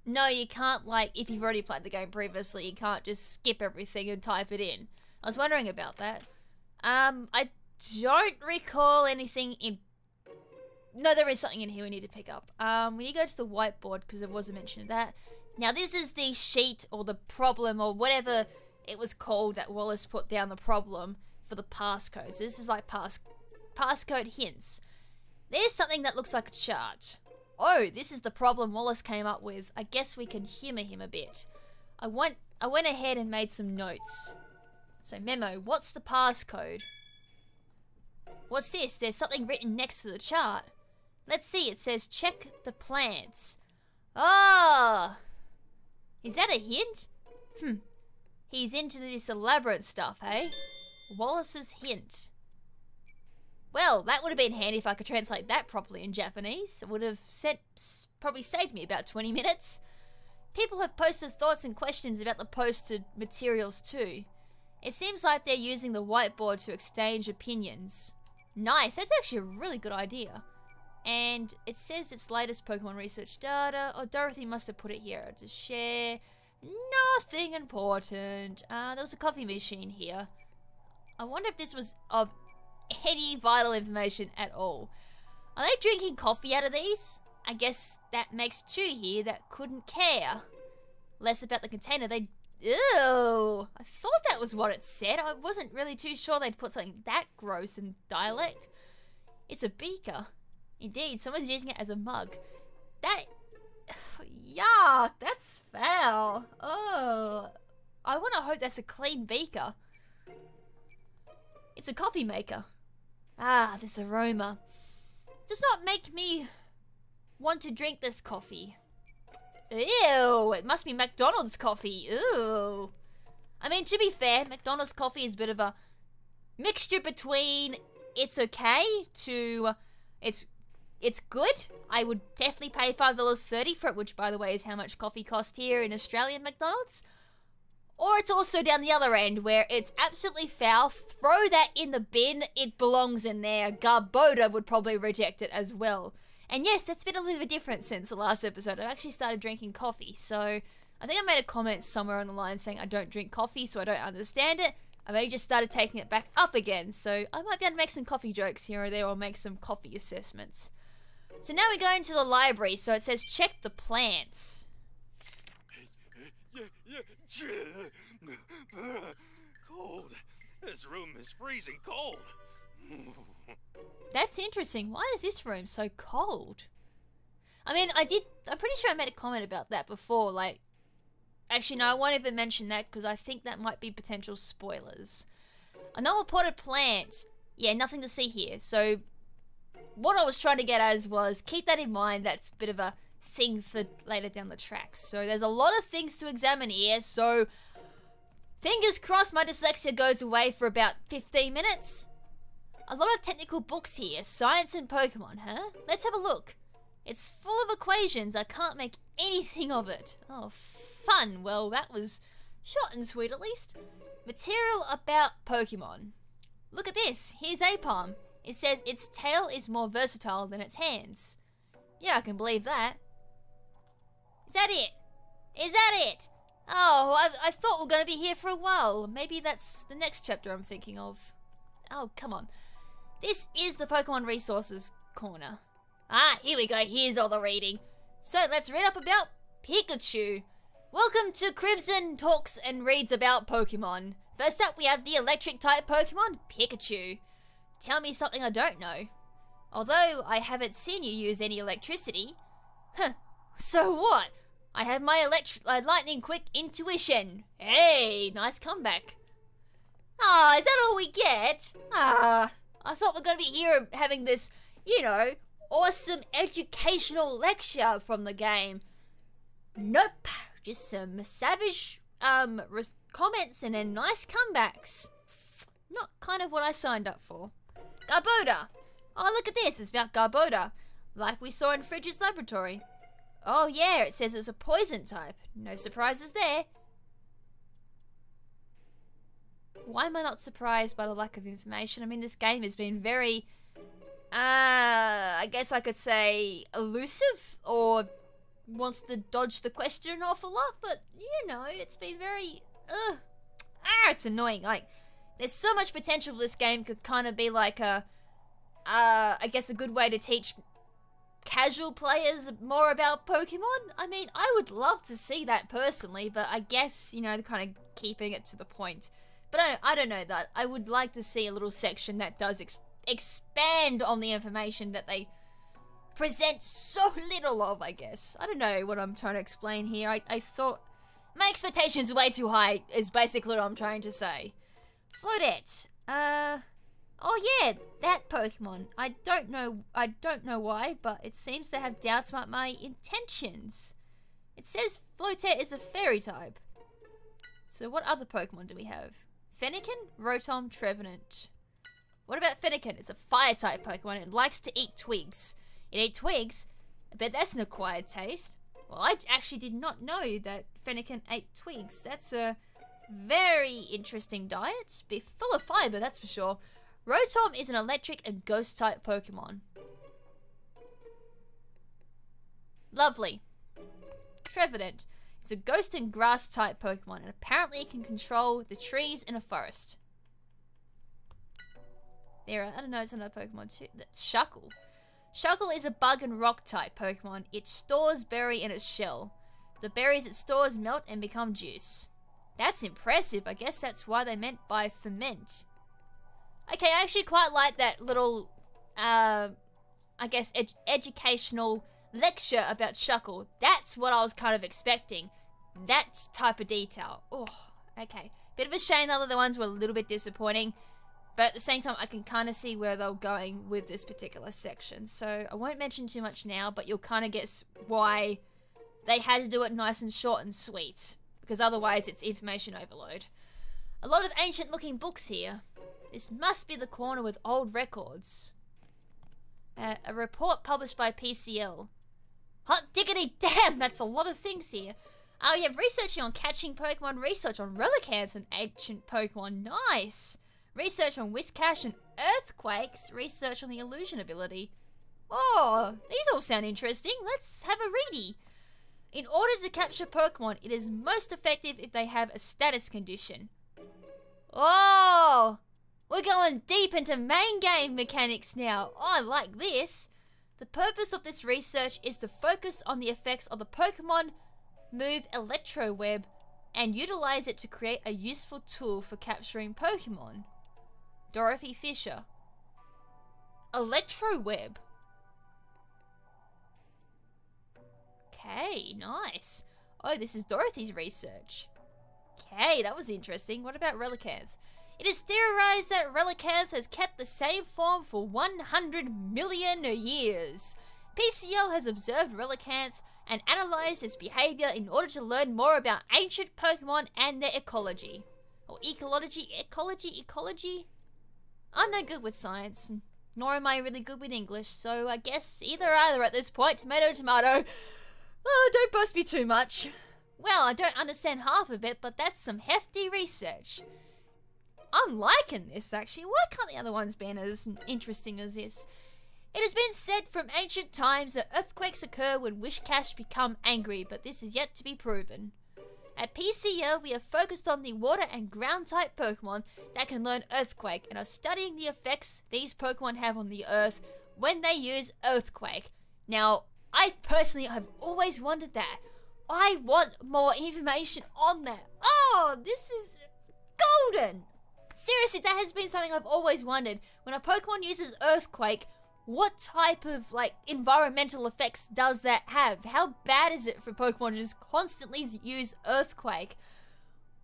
No, you can't, like, if you've already played the game previously, you can't just skip everything and type it in. I was wondering about that. I don't recall anything in... No, there is something in here we need to pick up. We need to go to the whiteboard, because there was a mention of that. Now, this is the sheet, or the problem, or whatever it was called that Wallace put down the problem for the passcodes. This is like passcode hints. There's something that looks like a chart. Oh, this is the problem Wallace came up with. I guess we can humor him a bit. I went ahead and made some notes. So memo, what's the passcode? What's this? There's something written next to the chart. Let's see, it says check the plants. Ah! Is that a hint? He's into this elaborate stuff, hey? Wallace's hint. Well, that would have been handy if I could translate that properly in Japanese. It would have probably saved me about 20 minutes. People have posted thoughts and questions about the posted materials too. It seems like they're using the whiteboard to exchange opinions. Nice, that's actually a really good idea. And it says its latest Pokemon research data. Oh, Dorothy must have put it here to share. Nothing important. There was a coffee machine here. I wonder if this was of any vital information at all. Are they drinking coffee out of these? I guess that makes 2 here that couldn't care. Less about the container, they... Ew! I thought that was what it said. I wasn't really too sure they'd put something that gross in dialect. It's a beaker. Indeed, someone's using it as a mug. That... Yuck! That's foul. Oh... I want to hope that's a clean beaker. It's a coffee maker. Ah, this aroma does not make me want to drink this coffee. Ew, it must be McDonald's coffee. Ew. I mean, to be fair, McDonald's coffee is a bit of a mixture between it's okay to it's good. I would definitely pay $5.30 for it, which by the way is how much coffee costs here in Australian McDonald's. Or it's also down the other end where it's absolutely foul. Throw that in the bin. It belongs in there. Garbodor would probably reject it as well. And yes, that's been a little bit different since the last episode. I've actually started drinking coffee. So I think I made a comment somewhere on the line saying I don't drink coffee, so I don't understand it. I've only just started taking it back up again, so I might be able to make some coffee jokes here or there or make some coffee assessments. So now we go into the library, so it says check the plants. Cold. This room is freezing cold. That's interesting. Why is this room so cold? I mean, I'm pretty sure I made a comment about that before, like, actually, no, I won't even mention that because I think that might be potential spoilers. Another potted plant. Yeah, nothing to see here. So, what I was trying to get as was, keep that in mind, that's a bit of a thing for later down the track. So, there's a lot of things to examine here, so fingers crossed my dyslexia goes away for about 15 minutes. A lot of technical books here, science and Pokemon, huh? Let's have a look. It's full of equations, I can't make anything of it. Oh, fun. Well, that was short and sweet at least. Material about Pokemon. Look at this, here's Apalm. It says its tail is more versatile than its hands. Yeah, I can believe that. Is that it? Is that it? Oh, I thought we were going to be here for a while. Maybe that's the next chapter I'm thinking of. Oh, come on. This is the Pokemon Resources corner. Ah, here we go. Here's all the reading. So, let's read up about Pikachu. Welcome to KrimZen Talks and Reads about Pokemon. First up, we have the electric-type Pokemon, Pikachu. Tell me something I don't know. Although I haven't seen you use any electricity. Huh, so what? I have my lightning-quick intuition. Hey, nice comeback. Ah, is that all we get? Ah, I thought we're going to be here having this, you know, awesome educational lecture from the game. Nope, just some savage comments and then nice comebacks. Not kind of what I signed up for. Garbodor. Oh, look at this, it's about Garbodor, like we saw in Fridge's laboratory. Oh yeah, it says it's a poison type. No surprises there. Why am I not surprised by the lack of information? I mean, this game has been very, I guess I could say elusive, or wants to dodge the question an awful lot, but, you know, it's been very, it's annoying. Like, there's so much potential for this game. Could kind of be like a, I guess a good way to teach casual players more about Pokemon. I mean, I would love to see that personally, but I guess, you know, kind of keeping it to the point. But I don't know that. I would like to see a little section that does expand on the information that they present so little of, I guess. I don't know what I'm trying to explain here. I thought my expectations are way too high is basically what I'm trying to say. Floodette. Oh yeah, that Pokemon. I don't know why, but it seems to have doubts about my intentions. It says Floodette is a fairy type. So what other Pokemon do we have? Fennekin, Rotom, Trevenant. What about Fennekin? It's a fire-type Pokemon and it likes to eat twigs. It ate twigs? I bet that's an acquired taste. Well, I actually did not know that Fennekin ate twigs. That's a very interesting diet. Be full of fiber, that's for sure. Rotom is an electric and ghost-type Pokemon. Lovely. Trevenant. It's a ghost and grass-type Pokemon, and apparently it can control the trees in a forest. I don't know, it's another Pokemon too. That's Shuckle. Shuckle is a bug and rock-type Pokemon. It stores berry in its shell. The berries it stores melt and become juice. That's impressive. I guess that's why they meant by ferment. Okay, I actually quite like that little, I guess, educational lecture about Shuckle. That's what I was kind of expecting. That type of detail. Oh, okay. Bit of a shame the other ones were a little bit disappointing. But at the same time, I can kind of see where they're going with this particular section. So I won't mention too much now, but you'll kind of guess why they had to do it nice and short and sweet. Because otherwise it's information overload. A lot of ancient looking books here. This must be the corner with old records. A report published by PCL. Hot diggity damn, that's a lot of things here. Oh, you have researching on catching Pokemon, research on Relicanth and ancient Pokemon. Nice! Research on Whiscash and Earthquakes. Research on the illusion ability. Oh, these all sound interesting. Let's have a readie. In order to capture Pokemon, it is most effective if they have a status condition. Oh, we're going deep into main game mechanics now. Oh, I like this. The purpose of this research is to focus on the effects of the Pokemon move Electro Web and utilize it to create a useful tool for capturing Pokemon. Dorothy Fisher. Electro Web. Okay, nice. Oh, this is Dorothy's research. Okay, that was interesting. What about Relicanth? It is theorized that Relicanth has kept the same form for 100 million years. PCL has observed Relicanth and analyzed its behavior in order to learn more about ancient Pokemon and their ecology. Or ecology? I'm no good with science, nor am I really good with English, so I guess either at this point. Tomato, tomato. Oh, don't bust me too much. Well, I don't understand half of it, but that's some hefty research. I'm liking this, actually. Why can't the other ones be as interesting as this? It has been said from ancient times that earthquakes occur when Wishcash become angry, but this is yet to be proven. At PCL, we are focused on the water and ground type Pokemon that can learn Earthquake and are studying the effects these Pokemon have on the Earth when they use Earthquake. Now, I personally have always wondered that. I want more information on that. Oh, this is golden! Seriously, that has been something I've always wondered. When a Pokemon uses Earthquake, what type of, like, environmental effects does that have? How bad is it for Pokemon to just constantly use Earthquake?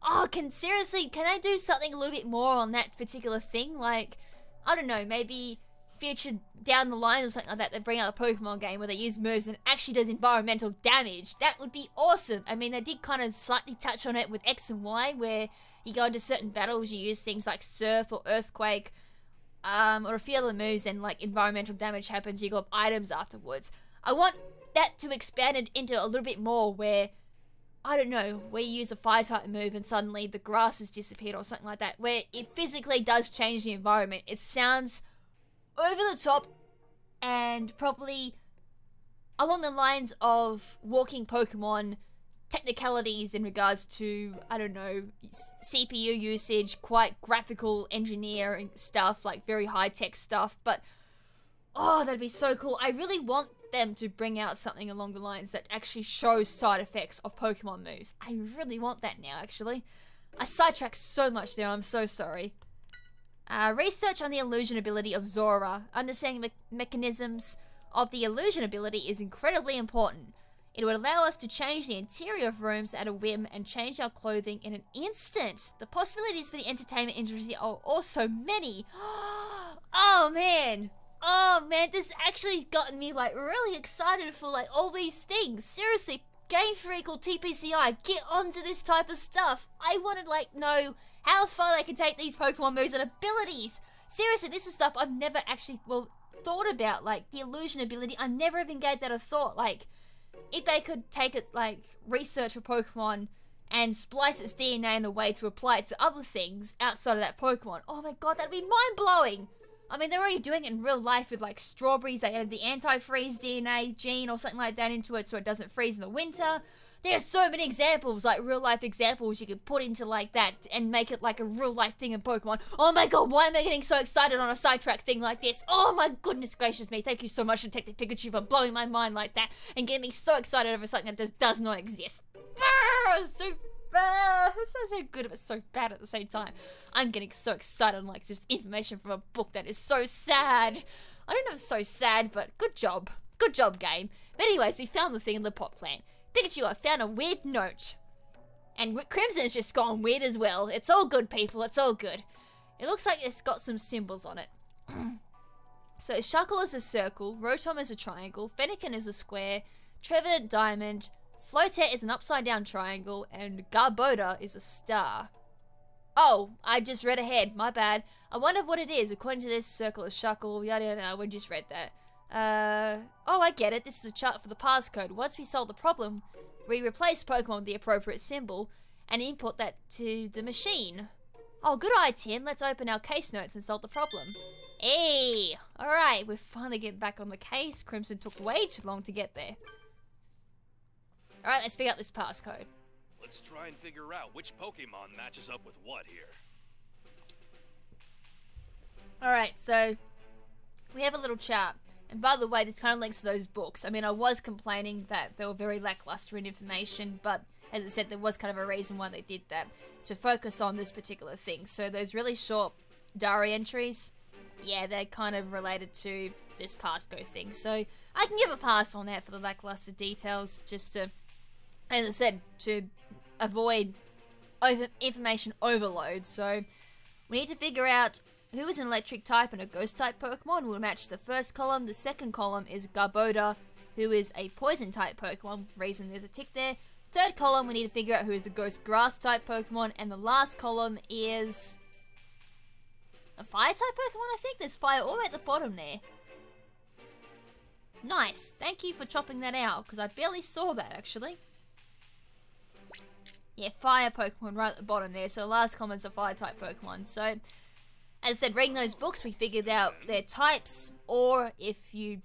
Oh, can I do something a little bit more on that particular thing? Like, I don't know, maybe featured down the line or something like that, they bring out a Pokemon game where they use moves and actually does environmental damage. That would be awesome. I mean, they did kind of slightly touch on it with X and Y, where you go into certain battles, you use things like Surf or Earthquake, or a few other moves, and like environmental damage happens, you go up items afterwards. I want that to expand it into a little bit more where, I don't know, where you use a fire type move and suddenly the grass has disappeared or something like that, where it physically does change the environment. It sounds over the top and probably along the lines of walking Pokemon technicalities in regards to, I don't know, CPU usage, quite graphical engineering stuff, like very high-tech stuff, but oh, that'd be so cool. I really want them to bring out something along the lines that actually shows side effects of Pokemon moves. I really want that now, actually. I sidetracked so much there, I'm so sorry. Research on the illusion ability of Zora. Understanding mechanisms of the illusion ability is incredibly important. It would allow us to change the interior of rooms at a whim and change our clothing in an instant. The possibilities for the entertainment industry are also many. Oh man, this actually gotten me like really excited for like all these things. Seriously, Game Freak or TPCI, get onto this type of stuff. I want to like know how far they can take these Pokemon moves and abilities. Seriously, this is stuff I've never actually, thought about. Like, the illusion ability, I never even gave that a thought. Like, if they could take it, like, research for Pokemon and splice its DNA in a way to apply it to other things outside of that Pokemon. Oh my god, that'd be mind-blowing! I mean, they're already doing it in real life with, like, strawberries. They added the anti-freeze DNA gene or something like that into it so it doesn't freeze in the winter. There's so many examples, like real-life examples you could put into like that and make it like a real-life thing in Pokemon. Oh my god, why am I getting so excited on a sidetrack thing like this? Oh my goodness gracious me, thank you so much, Detective Pikachu, for blowing my mind like that and getting me so excited over something that just does not exist. It's so good, but so bad at the same time. I'm getting so excited on like just information from a book that is so sad. I don't know if it's so sad, but good job. Good job, game. But anyways, we found the thing in the pot plant. Pikachu, I found a weird note. And KrimZen's just gone weird as well. It's all good, people. It's all good. It looks like it's got some symbols on it. So, Shuckle is a circle, Rotom is a triangle, Fennekin is a square, Trevenant diamond, Floatet is an upside-down triangle, and Garbodor is a star. Oh, I just read ahead. My bad. I wonder what it is. According to this, circle is Shuckle, yada yada. We just read that. Oh, I get it. This is a chart for the passcode. Once we solve the problem, we replace Pokemon with the appropriate symbol and input that to the machine. Oh, good eye, Tim. Let's open our case notes and solve the problem. Hey! Alright, we're finally getting back on the case. KrimZen took way too long to get there. Alright, let's figure out this passcode. Let's try and figure out which Pokemon matches up with what here. Alright, so we have a little chart. And by the way, this kind of links to those books. I mean, I was complaining that they were very lackluster in information, but as I said, there was kind of a reason why they did that, to focus on this particular thing. So those really short diary entries, yeah, they're kind of related to this passcode thing. So I can give a pass on that for the lackluster details, just to, as I said, to avoid information overload. So we need to figure out who is an electric type and a ghost type Pokemon. We'll match the first column. The second column is Garbodor, who is a poison type Pokemon. Reason there's a tick there. Third column, we need to figure out who is the ghost grass type Pokemon. And the last column is a fire type Pokemon, I think. There's fire all the way at the bottom there. Nice. Thank you for chopping that out, because I barely saw that, actually. Yeah, fire Pokemon right at the bottom there. So the last column is a fire type Pokemon. So, as I said, reading those books, we figured out their types. Or if you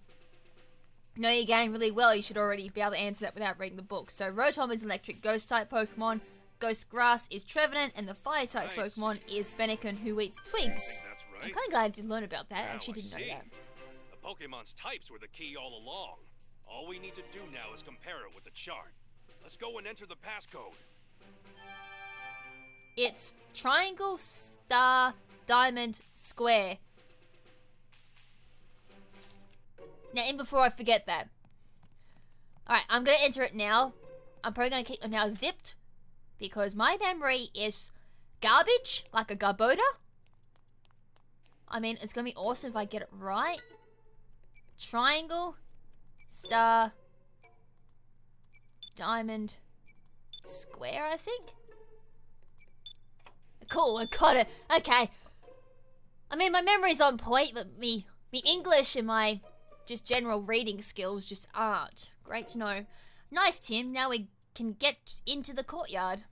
know your game really well, you should already be able to answer that without reading the book. So Rotom is electric ghost type Pokemon. Ghost grass is Trevenant, and the fire type Pokemon is Fennekin, who eats twigs. That's right. I'm kind of glad I did learn about that. I Now actually didn't know see. that. The Pokemon's types were the key all along. All we need to do now is compare it with the chart. Let's go and enter the passcode. It's triangle, star, diamond, square. Now, in before I forget that. Alright, I'm going to enter it now. I'm probably going to keep them now zipped, because my memory is garbage, like a Garbodor. I mean, it's going to be awesome if I get it right. Triangle, star, diamond, square, I think. Cool, I got it. Okay. I mean, my memory's on point, but me English and my just general reading skills just aren't. Great to know. Nice, Tim. Now we can get into the courtyard.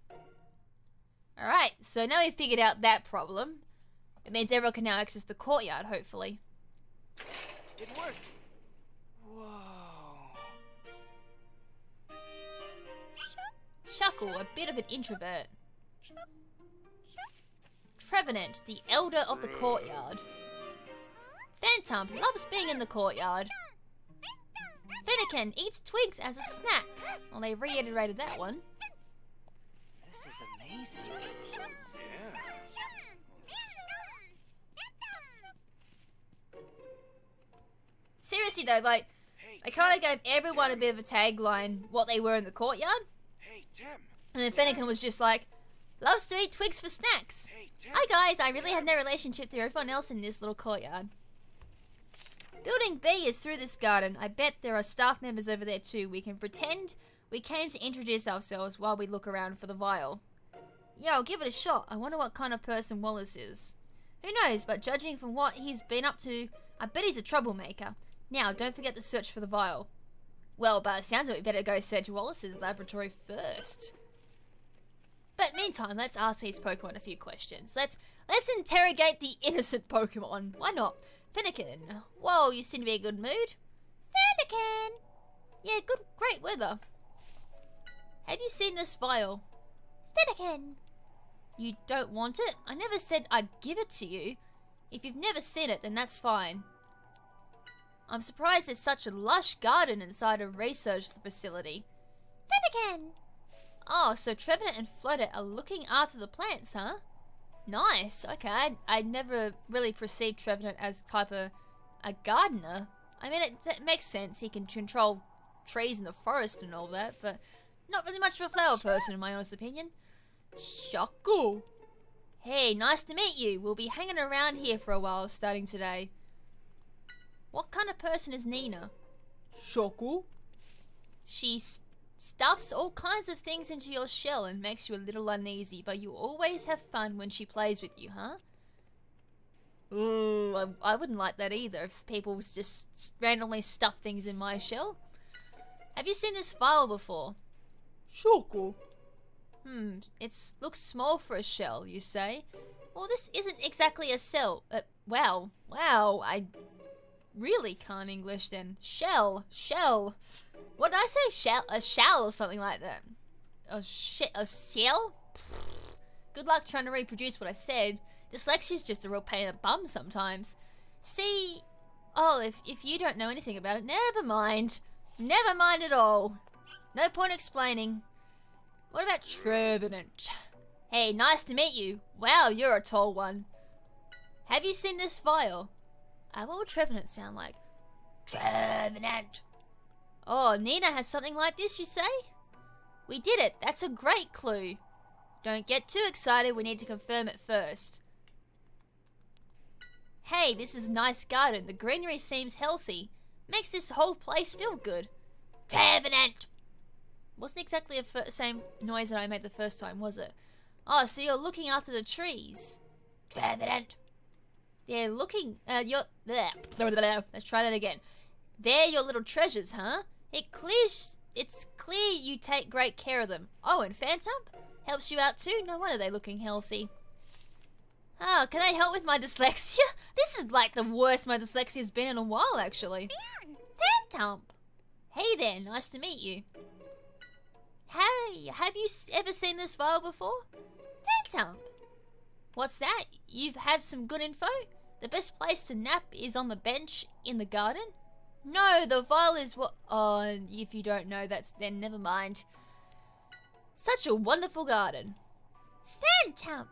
Alright, so now we've figured out that problem. It means everyone can now access the courtyard, hopefully. It worked. Whoa. Shuckle, a bit of an introvert. Trevenant, the elder of the courtyard. Phantom loves being in the courtyard. Fennekin eats twigs as a snack. Well, they reiterated that one. This is amazing. Yeah. Seriously though, like, they kind of gave everyone a bit of a tagline, what they were in the courtyard. Hey, Tim. And then Fennekin was just like, loves to eat twigs for snacks. Hey, Tim. Hi guys, I really have no relationship to everyone else in this little courtyard. Building B is through this garden. I bet there are staff members over there too. We can pretend we came to introduce ourselves while we look around for the vial. Yeah, I'll give it a shot. I wonder what kind of person Wallace is. Who knows, but judging from what he's been up to, I bet he's a troublemaker. Now, don't forget to search for the vial. Well, by the sounds of it, we better go search Wallace's laboratory first. But meantime, let's ask these Pokemon a few questions. Let's interrogate the innocent Pokemon. Why not? Fennekin. Whoa, you seem to be in a good mood. Fennekin. Yeah, good, great weather. Have you seen this vial? Fennekin. You don't want it? I never said I'd give it to you. If you've never seen it, then that's fine. I'm surprised there's such a lush garden inside a research facility. Fennekin. Oh, so Trevenant and Floater are looking after the plants, huh? Nice, okay. I never really perceived Trevenant as type of a gardener. I mean, it makes sense. He can control trees in the forest and all that, but not really much of a flower person in my honest opinion. Shuckle. Hey, nice to meet you. We'll be hanging around here for a while starting today. What kind of person is Nina? Shuckle. She stuffs all kinds of things into your shell and makes you a little uneasy, but you always have fun when she plays with you, huh? Ooh, I wouldn't like that either if people just randomly stuff things in my shell. Have you seen this vial before? Shuckle. It looks small for a shell, you say? Well, this isn't exactly a cell. Wow, I really can't English then. Shell. What did I say? A shell or something like that. A shell? Pfft. Good luck trying to reproduce what I said. Dyslexia's just a real pain in the bum sometimes. See, oh, if you don't know anything about it, never mind. Never mind at all. No point explaining. What about Trevenant? Hey, nice to meet you. Wow, you're a tall one. Have you seen this vial? What would Trevenant sound like? Trevenant. Oh, Nina has something like this, you say? We did it. That's a great clue. Don't get too excited. We need to confirm it first. Hey, this is a nice garden. The greenery seems healthy. Makes this whole place feel good. Trevenant. Wasn't exactly the same noise that I made the first time, was it? Oh, so you're looking after the trees. Trevenant. They're looking, let's try that again. They're your little treasures, huh? It's clear you take great care of them. Oh, and Phantom? Helps you out too? No wonder they're looking healthy. Oh, can I help with my dyslexia? This is like the worst my dyslexia's been in a while, actually. Phantom! Hey there, nice to meet you. Hey, have you ever seen this vial before? Phantom! What's that? You have some good info? The best place to nap is on the bench in the garden? No, the vial is what... Oh, if you don't know, then never mind. Such a wonderful garden. Phantom!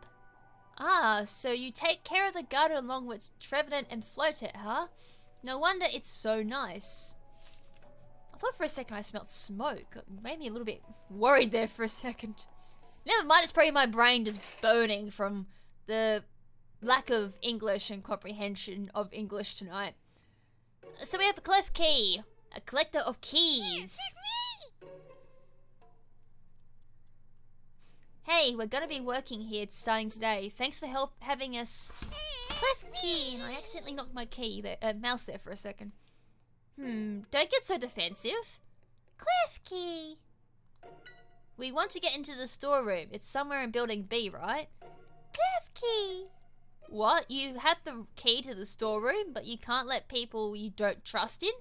Ah, so you take care of the garden along with Trevenant and Floatet, huh? No wonder it's so nice. I thought for a second I smelled smoke. It made me a little bit worried there for a second. Never mind, it's probably my brain just burning from the lack of English and comprehension of English tonight. So we have a clef key. A collector of keys. Hey, we're gonna be working here starting today. Thanks for having us. Clef key, and I accidentally knocked my mouse there for a second. Don't get so defensive. Clef key. We want to get into the storeroom. It's somewhere in building B, right? Clef key. What? You have the key to the storeroom, but you can't let people you don't trust in?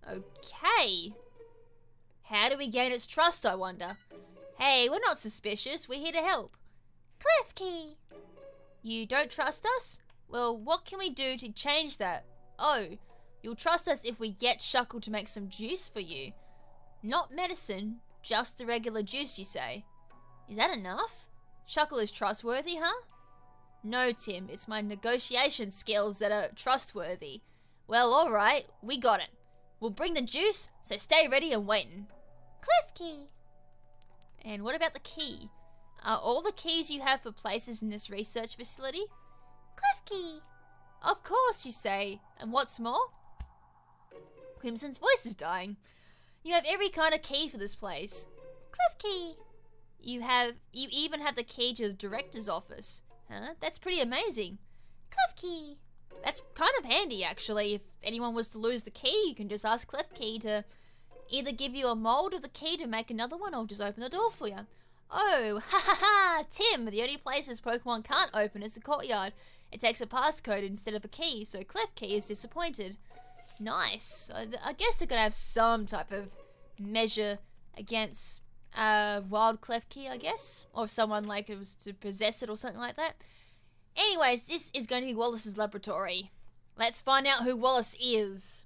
Okay. How do we gain its trust, I wonder? Hey, we're not suspicious. We're here to help. Clef key. You don't trust us? Well, what can we do to change that? Oh, you'll trust us if we get Shuckle to make some juice for you. Not medicine, just the regular juice, you say. Is that enough? Shuckle is trustworthy, huh? No, Tim, it's my negotiation skills that are trustworthy. Well, alright, we got it. We'll bring the juice, so stay ready and waiting. Clef key. And what about the key? Are all the keys you have for places in this research facility? Clef key. Of course, you say. And what's more? KrimZen's voice is dying. You have every kind of key for this place. Clef key. You even have the key to the director's office. Huh? That's pretty amazing. Clef key. That's kind of handy, actually. If anyone was to lose the key, you can just ask Clef key to either give you a mold of the key to make another one or just open the door for you. Oh, ha ha ha! Tim, the only places Pokemon can't open is the courtyard. It takes a passcode instead of a key, so Clef key is disappointed. Nice. I guess they're gonna have some type of measure against wild Clef key, I guess, or if someone like it was to possess it or something like that. Anyways, this is going to be Wallace's laboratory. Let's find out who Wallace is.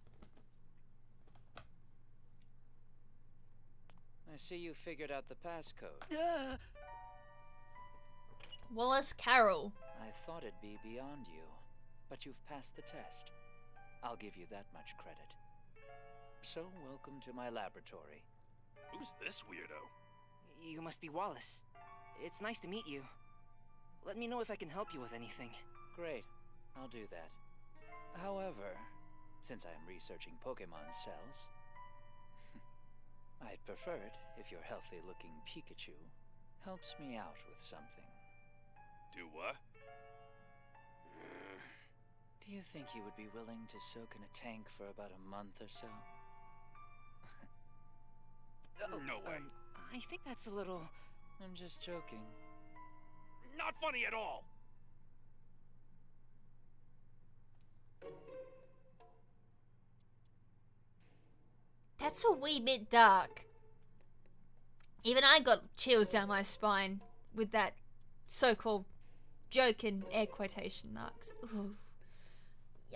I see you figured out the passcode. Wallace Carroll. I thought it'd be beyond you, but you've passed the test. I'll give you that much credit. So, welcome to my laboratory. Who's this weirdo? You must be Wallace. It's nice to meet you. Let me know if I can help you with anything. Great, I'll do that. However, since I am researching Pokemon cells, I'd prefer it if your healthy-looking Pikachu helps me out with something. Do what? Do you think he would be willing to soak in a tank for about a month or so? No way. I think that's a little... I'm just joking. Not funny at all. That's a wee bit dark. Even I got chills down my spine with that so-called joke in air quotation marks. Ooh.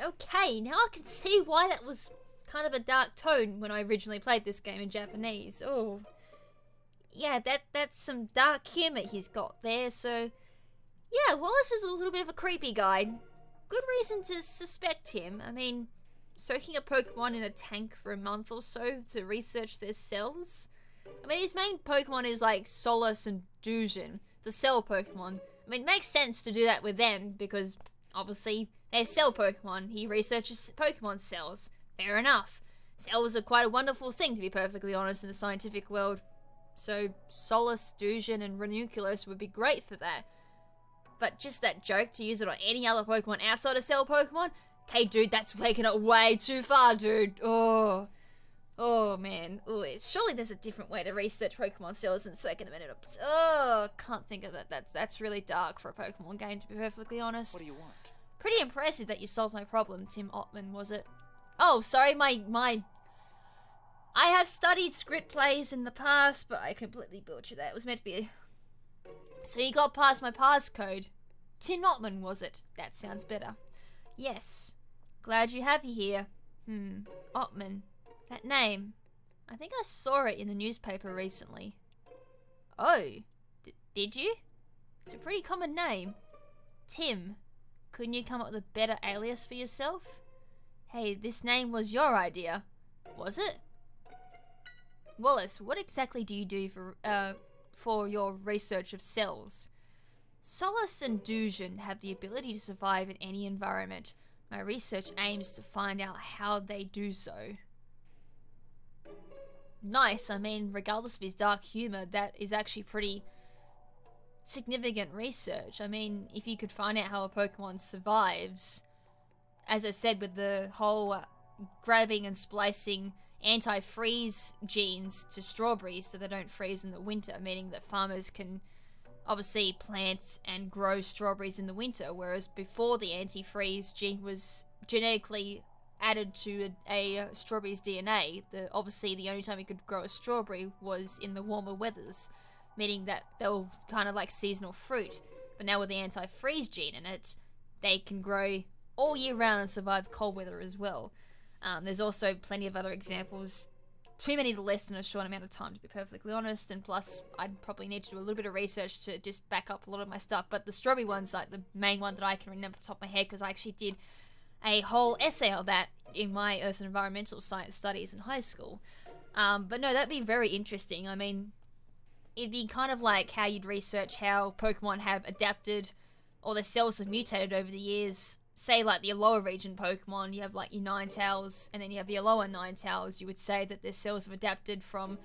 Okay, now I can see why that was kind of a dark tone when I originally played this game in Japanese. Oh, yeah, that's some dark humor he's got there. So, yeah, Wallace is a little bit of a creepy guy. Good reason to suspect him. I mean, soaking a Pokemon in a tank for a month or so to research their cells. I mean, his main Pokemon is like Solace and Dujin, the cell Pokemon. I mean, it makes sense to do that with them because obviously they're cell Pokemon. He researches Pokemon cells. Fair enough. Cells are quite a wonderful thing, to be perfectly honest, in the scientific world. So Solace, Dujin, and Ranunculus would be great for that. But just that joke to use it on any other Pokemon outside of cell Pokemon? Okay, dude, that's taking it way too far, dude. Oh. Oh, man. Ooh, surely there's a different way to research Pokemon cells than soaking them in it. Oh, can't think of that. That's really dark for a Pokemon game, to be perfectly honest. What do you want? Pretty impressive that you solved my problem, Tim Ottman, was it? Oh, sorry, I have studied script plays in the past, but I completely butchered that. It was meant to be So you got past my passcode. Tim Ottman, was it? That sounds better. Yes. Glad you have you here. Ottman. That name. I think I saw it in the newspaper recently. Oh. Did you? It's a pretty common name. Tim. Couldn't you come up with a better alias for yourself? Hey, this name was your idea. Was it? Wallace, what exactly do you do for your research of cells? Solace and Dujin have the ability to survive in any environment. My research aims to find out how they do so. Nice, I mean, regardless of his dark humor, that is actually pretty significant research. I mean, if you could find out how a Pokemon survives, as I said with the whole grabbing and splicing anti-freeze genes to strawberries so they don't freeze in the winter, meaning that farmers can obviously plant and grow strawberries in the winter, whereas before the anti-freeze gene was genetically added to a strawberry's DNA, obviously the only time you could grow a strawberry was in the warmer weathers, meaning that they were kind of like seasonal fruit. But now with the anti-freeze gene in it, they can grow all year round and survive cold weather as well. There's also plenty of other examples. Too many to list in a short amount of time, to be perfectly honest, and plus I'd probably need to do a little bit of research to just back up a lot of my stuff, but the strawberry one's like the main one that I can remember off the top of my head because I actually did a whole essay of that in my Earth and Environmental Science studies in high school. But no, that'd be very interesting. I mean, it'd be kind of like how you'd research how Pokemon have adapted or their cells have mutated over the years. Say like the lower region Pokemon, you have like your Ninetales, and then you have your lower Ninetales. You would say that their cells have adapted from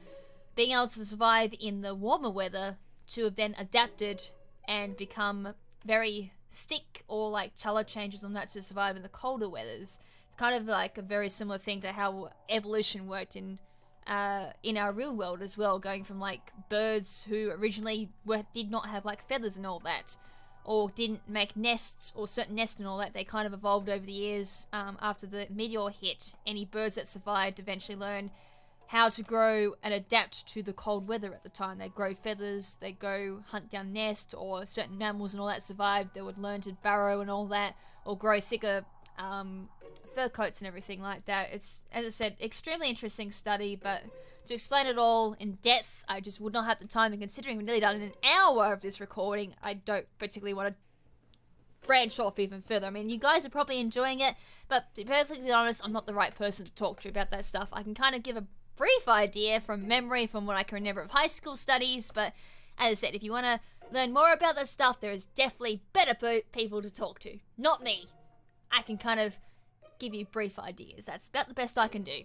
being able to survive in the warmer weather to have then adapted and become very thick or like color changes on that to survive in the colder weathers. It's kind of like a very similar thing to how evolution worked in our real world as well, going from like birds who originally did not have like feathers and all that, or didn't make nests or certain nests and all that. They kind of evolved over the years after the meteor hit. Any birds that survived eventually learned how to grow and adapt to the cold weather at the time. They grow feathers, they go hunt down nests, or certain mammals and all that survived. They would learn to burrow and all that, or grow thicker fur coats and everything like that. It's, as I said, extremely interesting study, but to explain it all in depth, I just would not have the time, and considering we've nearly done an hour of this recording, I don't particularly want to branch off even further. I mean, you guys are probably enjoying it, but to be perfectly honest, I'm not the right person to talk to about that stuff. I can kind of give a brief idea from memory from what I can remember of high school studies, but as I said, if you want to learn more about that stuff, there is definitely better people to talk to. Not me. I can kind of give you brief ideas. That's about the best I can do.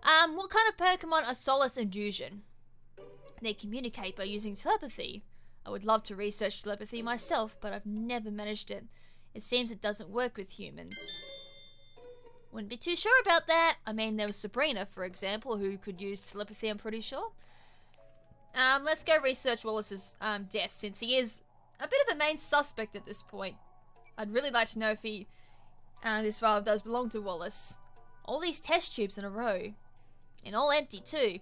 What kind of Pokemon are Solace and Dujin? They communicate by using telepathy. I would love to research telepathy myself, but I've never managed it. It seems it doesn't work with humans. Wouldn't be too sure about that. I mean, there was Sabrina, for example, who could use telepathy, I'm pretty sure. Let's go research Wallace's death, since he is a bit of a main suspect at this point. I'd really like to know if this vial does belong to Wallace. All these test tubes in a row. And all empty, too.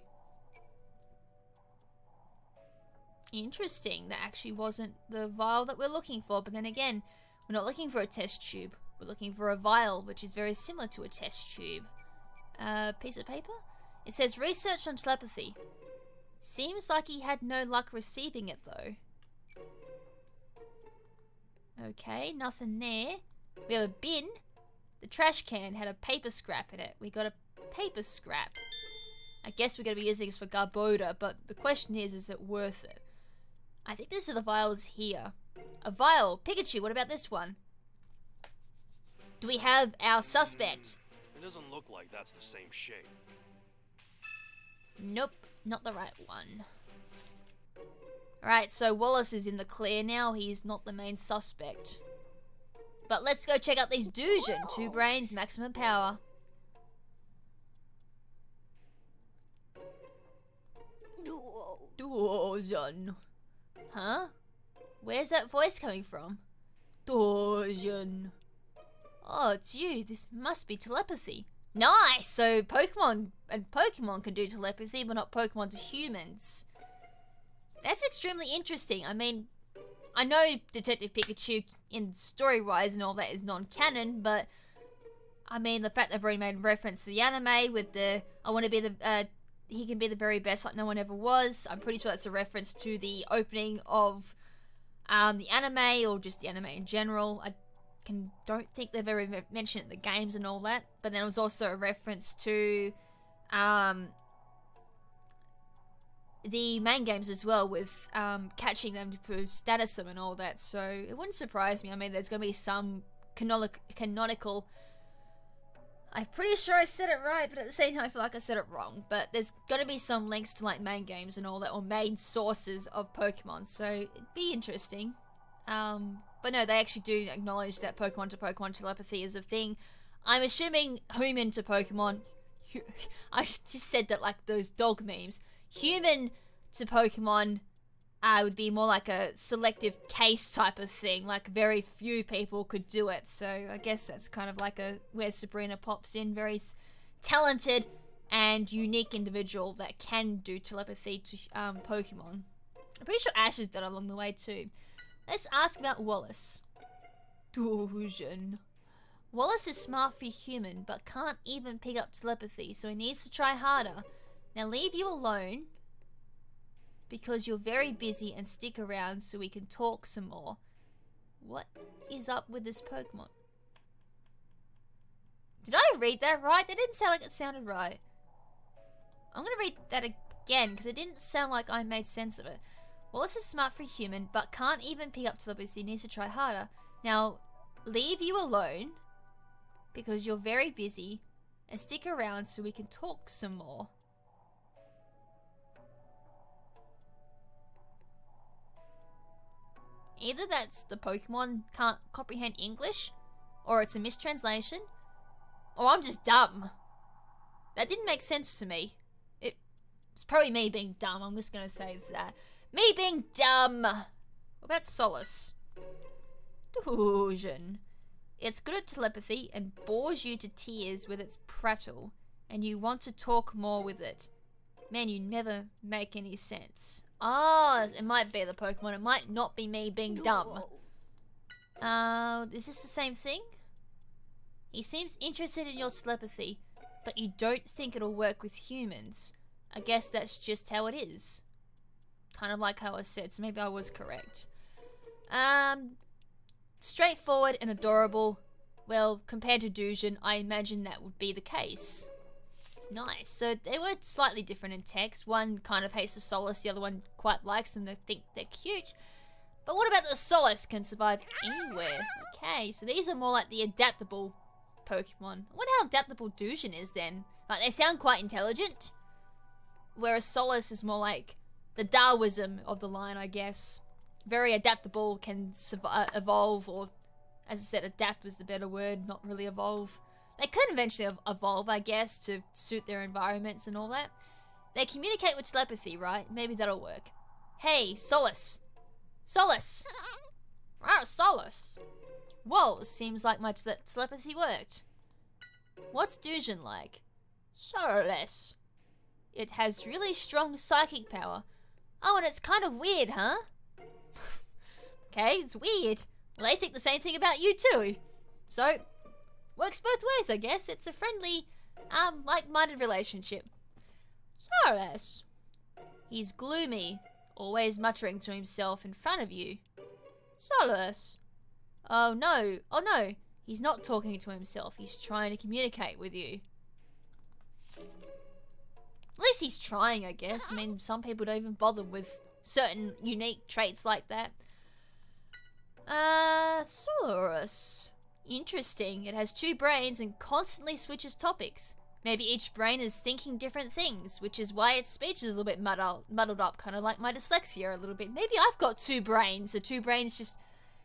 Interesting. That actually wasn't the vial that we're looking for. But then again, we're not looking for a test tube. We're looking for a vial, which is very similar to a test tube. Piece of paper? It says research on telepathy. Seems like he had no luck receiving it though. Okay, nothing there. We have a bin. The trash can had a paper scrap in it. We got a paper scrap. I guess we're going to be using this for Garbodor, but the question is it worth it? I think these are the vials here. A vial. Pikachu, what about this one? Do we have our suspect? It doesn't look like that's the same shape. Nope, not the right one. Alright, so Wallace is in the clear now. He's not the main suspect. But let's go check out these Doojan. 2 brains, maximum power. Doojan. Huh? Where's that voice coming from? Doojan. Oh, it's you. This must be telepathy. Nice! So Pokemon can do telepathy, but not Pokemon to humans. That's extremely interesting. I mean, I know Detective Pikachu in story-wise and all that is non-canon, but I mean, the fact they've already made reference to the anime with the, I want to be the, he can be the very best like no one ever was. I'm pretty sure that's a reference to the opening of the anime, or just the anime in general. I don't think they've ever mentioned it in the games and all that, but then it was also a reference to the main games as well, with catching them to prove status them and all that, so it wouldn't surprise me. I mean, there's going to be some canonical, I'm pretty sure I said it right, but at the same time I feel like I said it wrong, but there's going to be some links to like main games and all that, or main sources of Pokemon, so it'd be interesting. But no, they actually do acknowledge that Pokemon to Pokemon telepathy is a thing. I'm assuming human to Pokemon, I just said that like those dog memes. Human to Pokemon would be more like a selective case type of thing, like very few people could do it, so I guess that's kind of like where Sabrina pops in, very talented and unique individual that can do telepathy to Pokemon. I'm pretty sure Ash has done it along the way too. Let's ask about Wallace. Doojan. Wallace is smart for human, but can't even pick up telepathy, so he needs to try harder. Now leave you alone, because you're very busy, and stick around so we can talk some more. What is up with this Pokemon? Did I read that right? That didn't sound like it sounded right. I'm gonna read that again, because it didn't sound like I made sense of it. Wallace is smart for a human, but can't even pick up telepathy, needs to try harder. Now, leave you alone, because you're very busy, and stick around so we can talk some more. Either that's the Pokemon can't comprehend English, or it's a mistranslation, or I'm just dumb. That didn't make sense to me. It's probably me being dumb, I'm just gonna say that. Me being dumb! What about Solace? Doojan. It's good at telepathy and bores you to tears with its prattle, and you want to talk more with it. Man, you never make any sense. Ah, it might be the Pokemon, it might not be me being dumb. Is this the same thing? He seems interested in your telepathy, but you don't think it'll work with humans. I guess that's just how it is. Kind of like how I said, so maybe I was correct. Straightforward and adorable. Well, compared to Doojan, I imagine that would be the case. Nice. So they were slightly different in text. One kind of hates the Solace, the other one quite likes them. They think they're cute. But what about the Solace can survive anywhere? Okay, so these are more like the adaptable Pokemon. I wonder how adaptable Doojan is then. Like, they sound quite intelligent. Whereas Solace is more like the Darwinism of the line, I guess. Very adaptable, can evolve, or as I said, adapt was the better word, not really evolve. They could eventually evolve, I guess, to suit their environments and all that. They communicate with telepathy, right? Maybe that'll work. Hey, Solace! Solace! Ah, Solace! Whoa, seems like my telepathy worked. What's Doojan like? Solace. It has really strong psychic power. Oh, and it's kind of weird, huh? Okay, it's weird. Well, they think the same thing about you too. So, works both ways, I guess. It's a friendly, like-minded relationship. Solus. He's gloomy, always muttering to himself in front of you. Solus. Oh no, he's not talking to himself, he's trying to communicate with you. At least he's trying, I guess. I mean, some people don't even bother with certain unique traits like that. Solus. Interesting, it has 2 brains and constantly switches topics. Maybe each brain is thinking different things, which is why its speech is a little bit muddled up, kind of like my dyslexia a little bit. Maybe I've got 2 brains, the 2 brains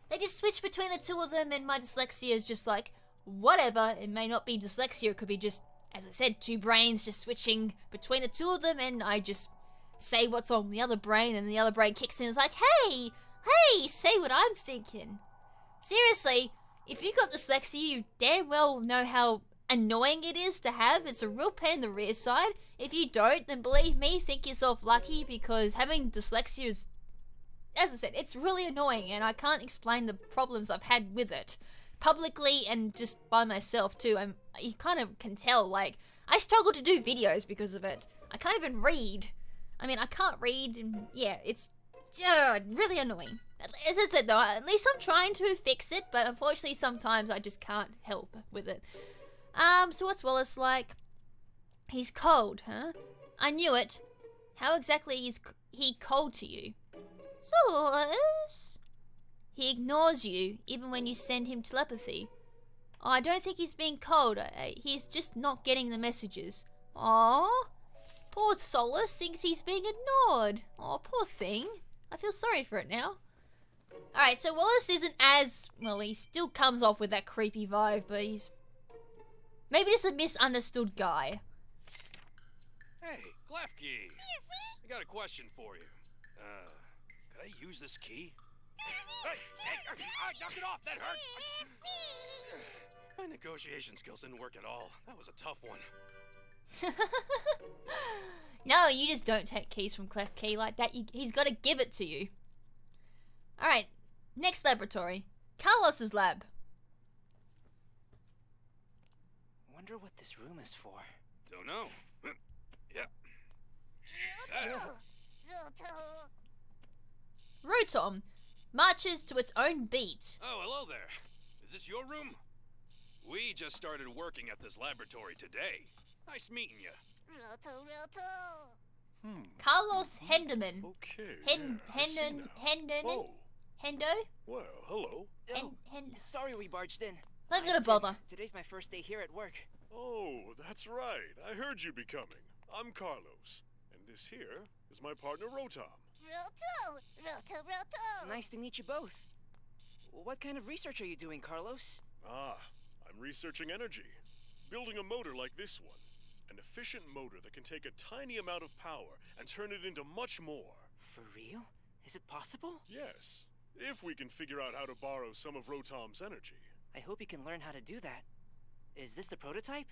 they just switch between the 2 of them, and my dyslexia is just like, whatever. It may not be dyslexia, it could be just, as I said, 2 brains just switching between the 2 of them, and I just say what's on the other brain, and the other brain kicks in and is like, hey, say what I'm thinking. Seriously, if you've got dyslexia, you damn well know how annoying it is to have. It's a real pain in the rear side. If you don't, then believe me, think yourself lucky, because having dyslexia is, as I said, it's really annoying, and I can't explain the problems I've had with it. Publicly and just by myself too. You kind of can tell, like, I struggle to do videos because of it. I can't even read. I mean, I can't read, and yeah, it's really annoying. As I said though, at least I'm trying to fix it, but unfortunately sometimes I just can't help with it. So what's Wallace like? He's cold, huh? I knew it. How exactly is he cold to you? Wallace? He ignores you, even when you send him telepathy. Oh, I don't think he's being cold. He's just not getting the messages. Aww. Poor Solus thinks he's being ignored. Oh, poor thing. I feel sorry for it now. Alright, so Wallace isn't as... Well, he still comes off with that creepy vibe, but he's... maybe just a misunderstood guy. Hey, Glefkey. I got a question for you. Could I use this key? Hey, knock it off, that hurts! My negotiation skills didn't work at all. That was a tough one. No, you just don't take keys from Glefkey like that. He's got to give it to you. Alright, next laboratory. Carlos's lab. Wonder what this room is for. Don't know. Yep. Rotom marches to its own beat. Oh, hello there. Is this your room? We just started working at this laboratory today. Nice meeting you. Carlos Henderman. Okay. Hendo? Well, hello. Sorry we barged in. Not gonna bother. Today's my first day here at work. Oh, that's right. I heard you be coming. I'm Carlos, and this here is my partner Rotom. Nice to meet you both. What kind of research are you doing, Carlos? I'm researching energy. Building a motor like this one. An efficient motor that can take a tiny amount of power and turn it into much more. For real? Is it possible? Yes, if we can figure out how to borrow some of Rotom's energy. I hope you can learn how to do that. Is this the prototype?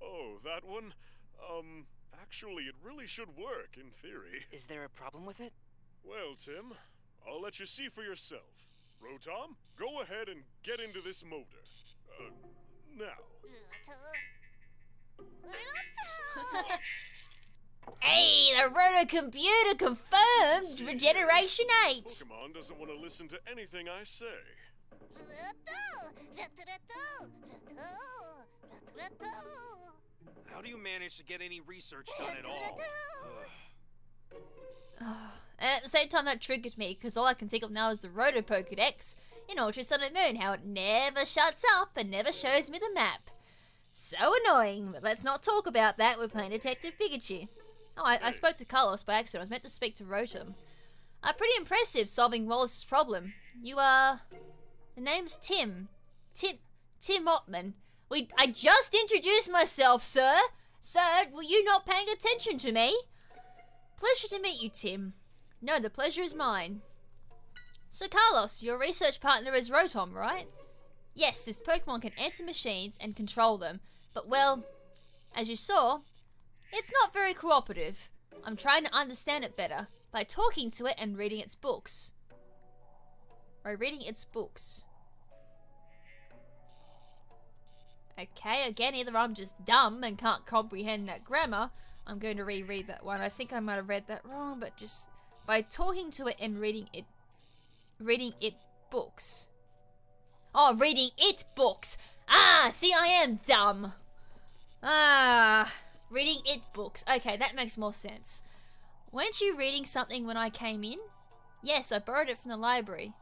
Oh, that one? Actually, it really should work, in theory. Is there a problem with it? Well, Tim, I'll let you see for yourself. Rotom, go ahead and get into this motor. Now. Hey, the roto computer confirmed Regeneration 8. Pokemon doesn't want to listen to anything I say. How do you manage to get any research done at all? At the same time, that triggered me, because all I can think of now is the Roto Pokedex in Ultra Sun and Moon, how it never shuts up and never shows me the map. So annoying, but let's not talk about that. We're playing Detective Pikachu. Oh, I spoke to Carlos by accident. I was meant to speak to Rotom. Pretty impressive solving Wallace's problem. You, the name's Tim. Tim Ottman. I just introduced myself, sir. Sir, were you not paying attention to me? Pleasure to meet you, Tim. No, the pleasure is mine. So, Carlos, your research partner is Rotom, right? Yes, this Pokemon can enter machines and control them, but well, as you saw, it's not very cooperative. I'm trying to understand it better by talking to it and reading its books. Okay, again, either I'm just dumb and can't comprehend that grammar. I'm going to reread that one. I think I might have read that wrong, but just by talking to it and reading it books. Oh, reading it books. Ah, see, I am dumb. Ah, reading it books. Okay, that makes more sense. Weren't you reading something when I came in? Yes, I borrowed it from the library.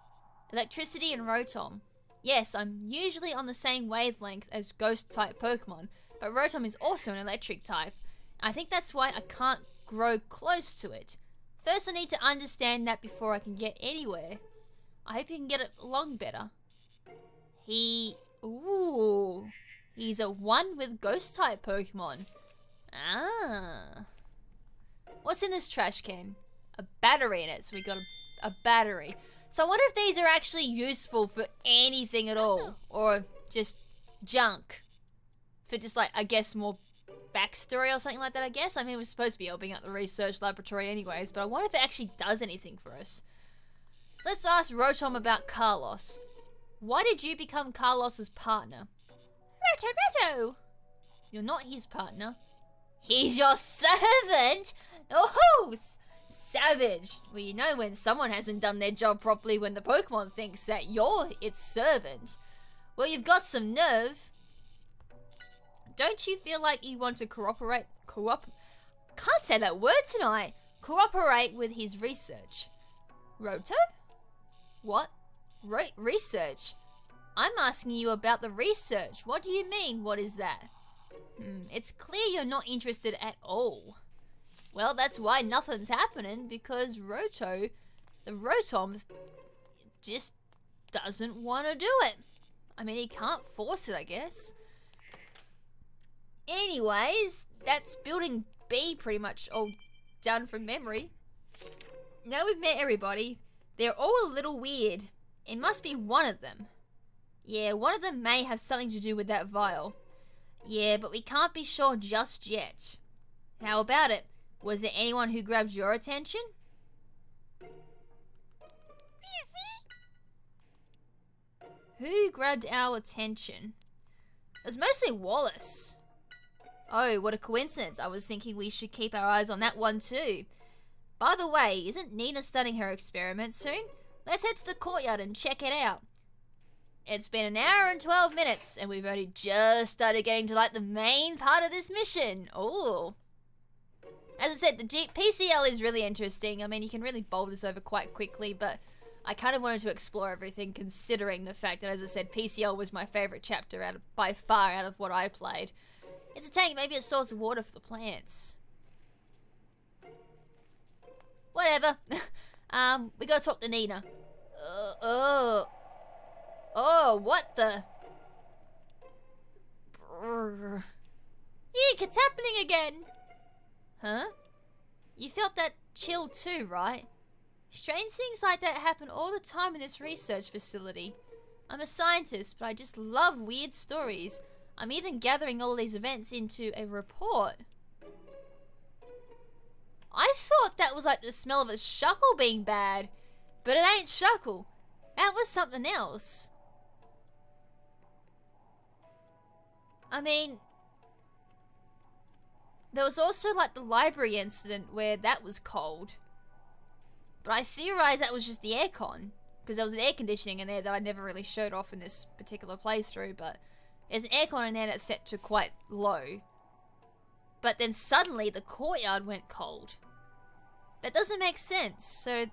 Electricity and Rotom. Yes, I'm usually on the same wavelength as ghost-type Pokemon, but Rotom is also an electric type. I think that's why I can't grow close to it. First, I need to understand that before I can get anywhere. I hope you can get it along better. Ooh, he's a one with ghost-type Pokemon. Ah. What's in this trash can? A battery in it, so we got a battery. So I wonder if these are actually useful for anything at all, or just junk. For just like, I guess, more backstory or something like that, I guess. I mean, we're supposed to be helping out the research laboratory anyways, but I wonder if it actually does anything for us. Let's ask Rotom about Carlos. Why did you become Carlos's partner? Roto! You're not his partner. He's your servant? Oh, savage. Well, you know when someone hasn't done their job properly when the Pokemon thinks that you're its servant. Well, you've got some nerve. Don't you feel like you want to cooperate with his research? Roto? What? Research? I'm asking you about the research. What do you mean? What is that? It's clear you're not interested at all. Well, that's why nothing's happening, because the Rotom, just doesn't want to do it. I mean, he can't force it, I guess. Anyways, that's building B pretty much all done from memory. Now we've met everybody. They're all a little weird. It must be one of them. Yeah, one of them may have something to do with that vial. Yeah, but we can't be sure just yet. How about it? Was there anyone who grabbed your attention? Who grabbed our attention? It was mostly Wallace. Oh, what a coincidence. I was thinking we should keep our eyes on that one too. By the way, isn't Nina starting her experiment soon? Let's head to the courtyard and check it out. It's been an hour and 12 minutes, and we've only just started getting to like the main part of this mission. Oh. As I said, the PCL is really interesting. I mean, you can really bowl this over quite quickly, but I kind of wanted to explore everything considering the fact that, as I said, PCL was my favourite chapter by far out of what I played. It's a tank, maybe a source of water for the plants. Whatever. We gotta talk to Nina. Oh, what the? Eek, it's happening again. Huh? You felt that chill too, right? Strange things like that happen all the time in this research facility. I'm a scientist, but I just love weird stories. I'm even gathering all these events into a report. I thought that was like the smell of a shuckle being bad, but it ain't shuckle. That was something else. I mean, there was also like the library incident where that was cold. But I theorized that was just the aircon, because there was an air conditioning in there that I never really showed off in this particular playthrough, but there's an aircon in there that's set to quite low. But then suddenly the courtyard went cold. That doesn't make sense, so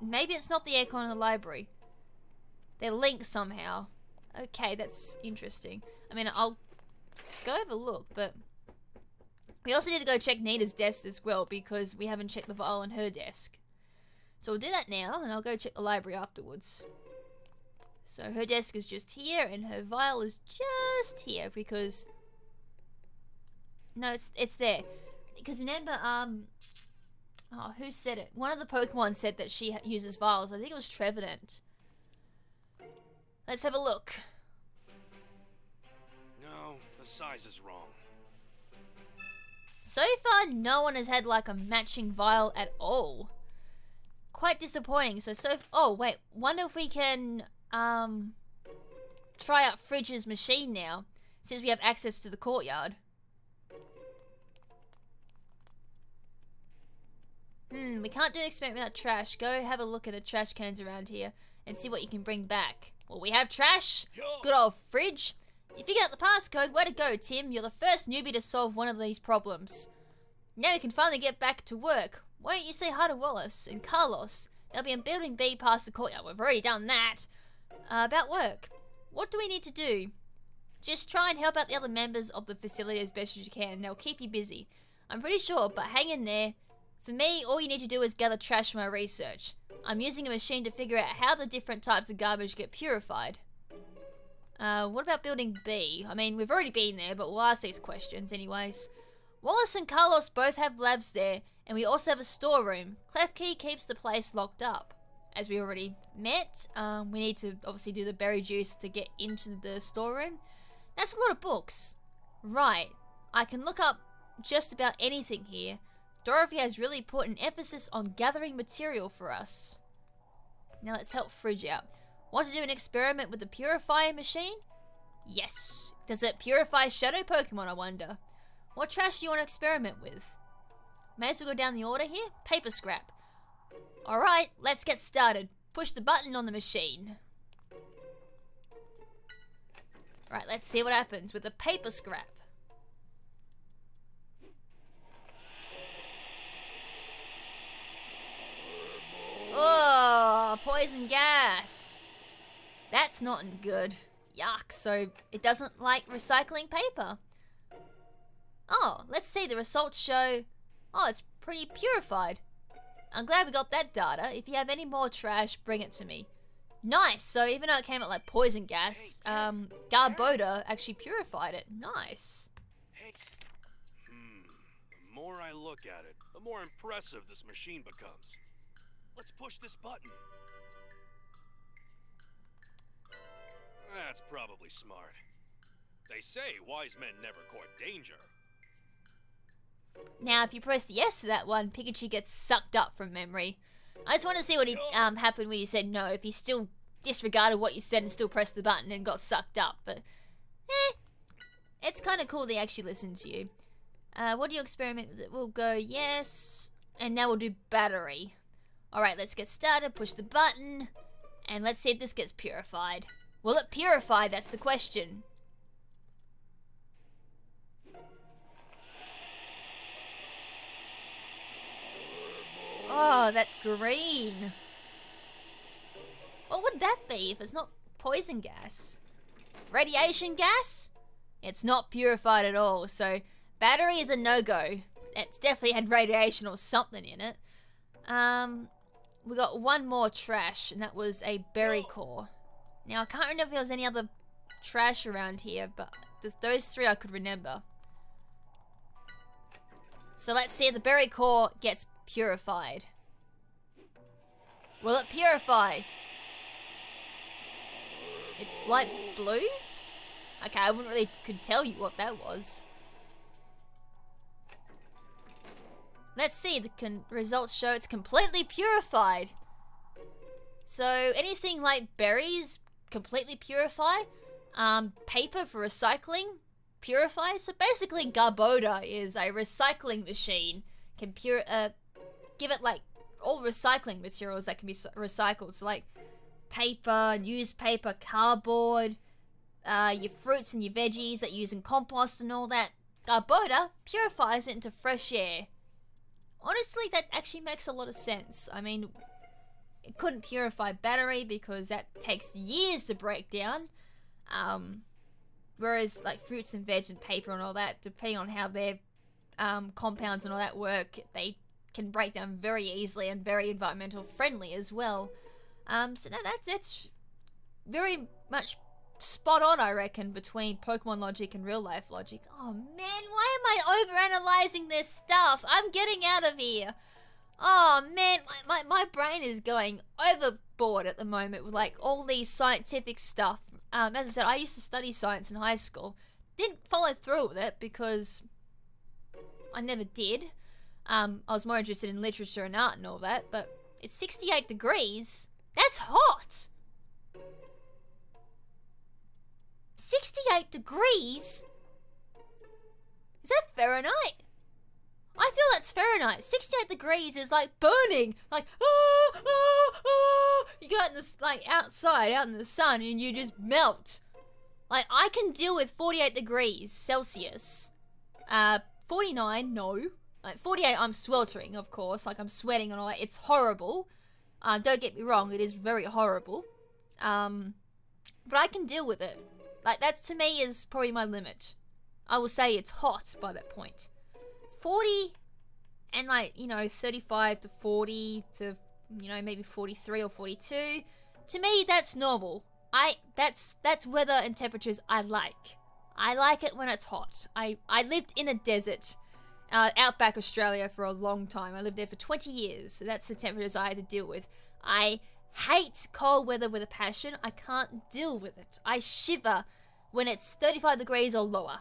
maybe it's not the aircon in the library. They're linked somehow. Okay, that's interesting. I mean, I'll go have a look, but we also need to go check Nina's desk as well, because we haven't checked the vial on her desk. So we'll do that now, and I'll go check the library afterwards. So her desk is just here, and her vial is just here, because... No, it's there. Because remember, oh, who said it? One of the Pokemon said that she uses vials. I think it was Trevenant. Let's have a look. No, the size is wrong. So far, no one has had like a matching vial at all. Quite disappointing. Oh wait, wonder if we can try out Fridge's machine now, since we have access to the courtyard. We can't do an experiment without trash. Go have a look at the trash cans around here and see what you can bring back. Well, we have trash. Good old Fridge. If you get the passcode, way to go, Tim. You're the first newbie to solve one of these problems. Now we can finally get back to work. Why don't you say hi to Wallace and Carlos? They'll be in Building B past the courtyard. We've already done that. About work. What do we need to do? Just try and help out the other members of the facility as best as you can. They'll keep you busy. I'm pretty sure, but hang in there. For me, all you need to do is gather trash for my research. I'm using a machine to figure out how the different types of garbage get purified. What about Building B? I mean, we've already been there, but we'll ask these questions anyways. Wallace and Carlos both have labs there, and we also have a storeroom. Klefki keeps the place locked up. As we already met, we need to obviously do the berry juice to get into the storeroom. That's a lot of books. Right, I can look up just about anything here. Dorothy has really put an emphasis on gathering material for us. Now let's help Fridge out. Want to do an experiment with the purifying machine? Yes. Does it purify shadow Pokemon, I wonder? What trash do you want to experiment with? May as well go down the order here. Paper scrap. Alright, let's get started. Push the button on the machine. Right, let's see what happens with the paper scrap. Oh, poison gas. That's not good. Yuck, so it doesn't like recycling paper. Oh, let's see, the results show... Oh, it's pretty purified. I'm glad we got that data. If you have any more trash, bring it to me. Nice, so even though it came out like poison gas, Garboda actually purified it. Nice. The more I look at it, the more impressive this machine becomes. Let's push this button. That's probably smart. They say wise men never court danger. Now, if you press yes to that one, Pikachu gets sucked up from memory. I just want to see what happened when you said no. If he still disregarded what you said and still pressed the button and got sucked up. But, it's kind of cool they actually listened to you. What do you experiment with? We'll go yes. And now we'll do battery. Alright, let's get started. Push the button. And let's see if this gets purified. Will it purify? That's the question. Oh, that green. What would that be if it's not poison gas? Radiation gas? It's not purified at all, so battery is a no-go. It's definitely had radiation or something in it. We got one more trash, and that was a berry core. Now, I can't remember if there was any other trash around here, but those three I could remember. So let's see if the berry core gets purified. Will it purify? It's light blue? Okay, I wouldn't really could tell you what that was. Let's see, the results show it's completely purified. So anything like berries completely purify. Paper for recycling purify. So basically Garboda is a recycling machine. Can give it like all recycling materials that can be recycled. So like paper, newspaper, cardboard, your fruits and your veggies that you use in compost and all that. Garboda purifies it into fresh air. Honestly, that actually makes a lot of sense. I mean, it couldn't purify battery because that takes years to break down. Whereas like fruits and veg and paper and all that, depending on how their compounds and all that work, they can break down very easily and very environmental friendly as well. So no, that's very much spot on, I reckon, between Pokemon logic and real life logic. Oh man, why am I overanalyzing this stuff? I'm getting out of here. Oh man, my brain is going overboard at the moment with like all these scientific stuff. As I said, I used to study science in high school. Didn't follow through with it because I never did. I was more interested in literature and art and all that, but it's 68 degrees. That's hot! 68 degrees? Is that Fahrenheit? I feel that's Fahrenheit. 68 degrees is like burning. Like, you go out in the, like, outside, out in the sun, and you just melt. Like, I can deal with 48 degrees Celsius. 49, no. Like, 48, I'm sweltering, of course. Like, I'm sweating and all that. It's horrible. Don't get me wrong, it is very horrible. But I can deal with it. Like, that to me is probably my limit. I will say it's hot by that point. 40 and, like, you know, 35 to 40 to, you know, maybe 43 or 42. To me, that's normal. That's weather and temperatures I like. I like it when it's hot. I lived in a desert, outback Australia for a long time. I lived there for 20 years, so that's the temperatures I had to deal with. I hate cold weather with a passion. I can't deal with it. I shiver when it's 35 degrees or lower.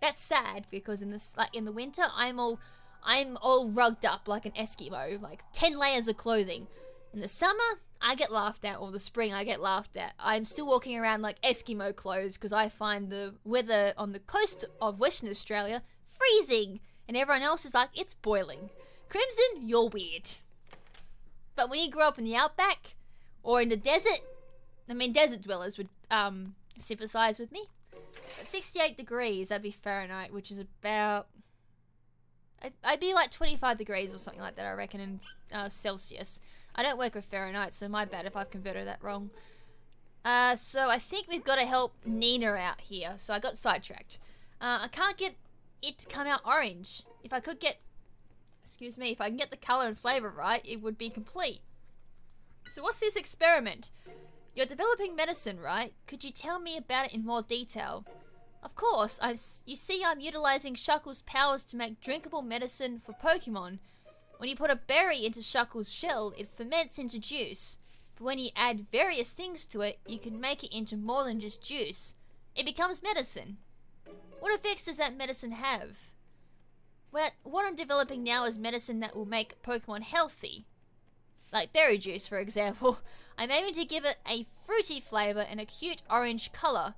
That's sad because in this, like, in the winter, I'm all rugged up like an Eskimo, like 10 layers of clothing. In the summer, I get laughed at, or the spring, I get laughed at. I'm still walking around like Eskimo clothes because I find the weather on the coast of Western Australia freezing, and everyone else is like, it's boiling. KrimZen, you're weird. But when you grow up in the outback or in the desert, I mean, desert dwellers would sympathize with me. At 68 degrees, that'd be Fahrenheit, which is about... I'd be like 25 degrees or something like that, I reckon, in Celsius. I don't work with Fahrenheit, so my bad if I've converted that wrong. So I think we've got to help Nina out here, so I got sidetracked. I can't get it to come out orange. If I could get... Excuse me, if I can get the colour and flavour right, it would be complete. So what's this experiment? You're developing medicine, right? Could you tell me about it in more detail? Of course, you see I'm utilizing Shuckle's powers to make drinkable medicine for Pokemon. When you put a berry into Shuckle's shell, it ferments into juice. But when you add various things to it, you can make it into more than just juice. It becomes medicine. What effects does that medicine have? Well, what I'm developing now is medicine that will make Pokemon healthy. Like berry juice, for example. I'm aiming to give it a fruity flavour and a cute orange colour.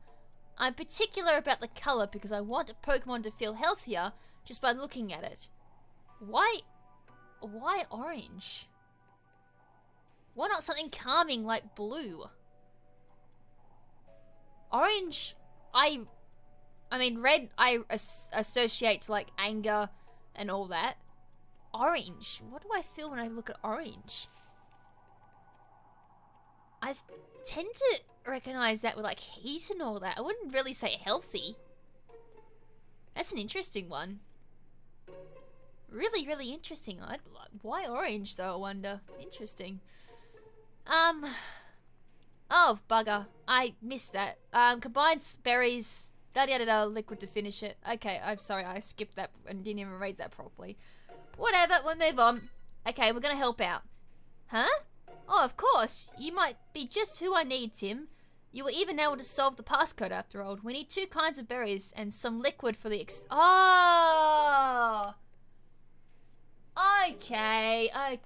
I'm particular about the colour because I want a Pokemon to feel healthier just by looking at it. Why orange? Why not something calming like blue? Orange, I mean red I associate to like anger and all that. Orange, what do I feel when I look at orange? I tend to recognize that with like heat and all that. I wouldn't really say healthy. That's an interesting one. Really, really interesting. Why orange though, I wonder. Interesting. Oh, bugger. I missed that. Combines berries, da-da-da-da, liquid to finish it. Okay, I'm sorry, I skipped that and didn't even read that properly. Whatever, we'll move on. Okay, we're gonna help out. Huh? Oh, of course. You might be just who I need, Tim. You were even able to solve the passcode after all. We need 2 kinds of berries and some liquid for the Oh! Okay. I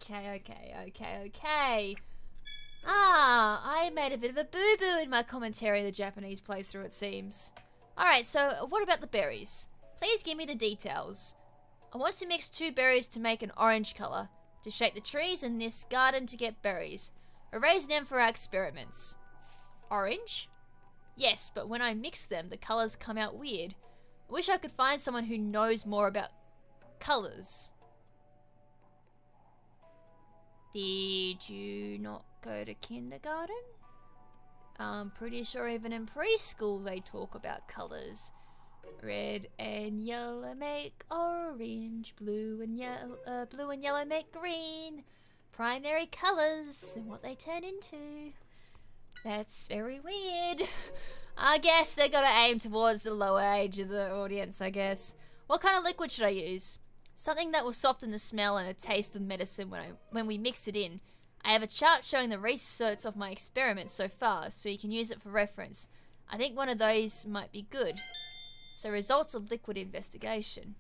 made a bit of a boo-boo in my commentary of the Japanese playthrough, it seems. Alright, so what about the berries? Please give me the details. I want to mix 2 berries to make an orange colour, to shake the trees in this garden to get berries. Erase them for our experiments. Orange? Yes, but when I mix them, the colours come out weird. I wish I could find someone who knows more about colours. Did you not go to kindergarten? I'm pretty sure even in preschool they talk about colours. Red and yellow make orange, blue and yellow make green. Primary colours and what they turn into. That's very weird. I guess they gotta aim towards the lower age of the audience, I guess. What kind of liquid should I use? Something that will soften the smell and the taste of medicine when we mix it in. I have a chart showing the results of my experiments so far, so you can use it for reference. I think one of those might be good. So results of liquid investigation.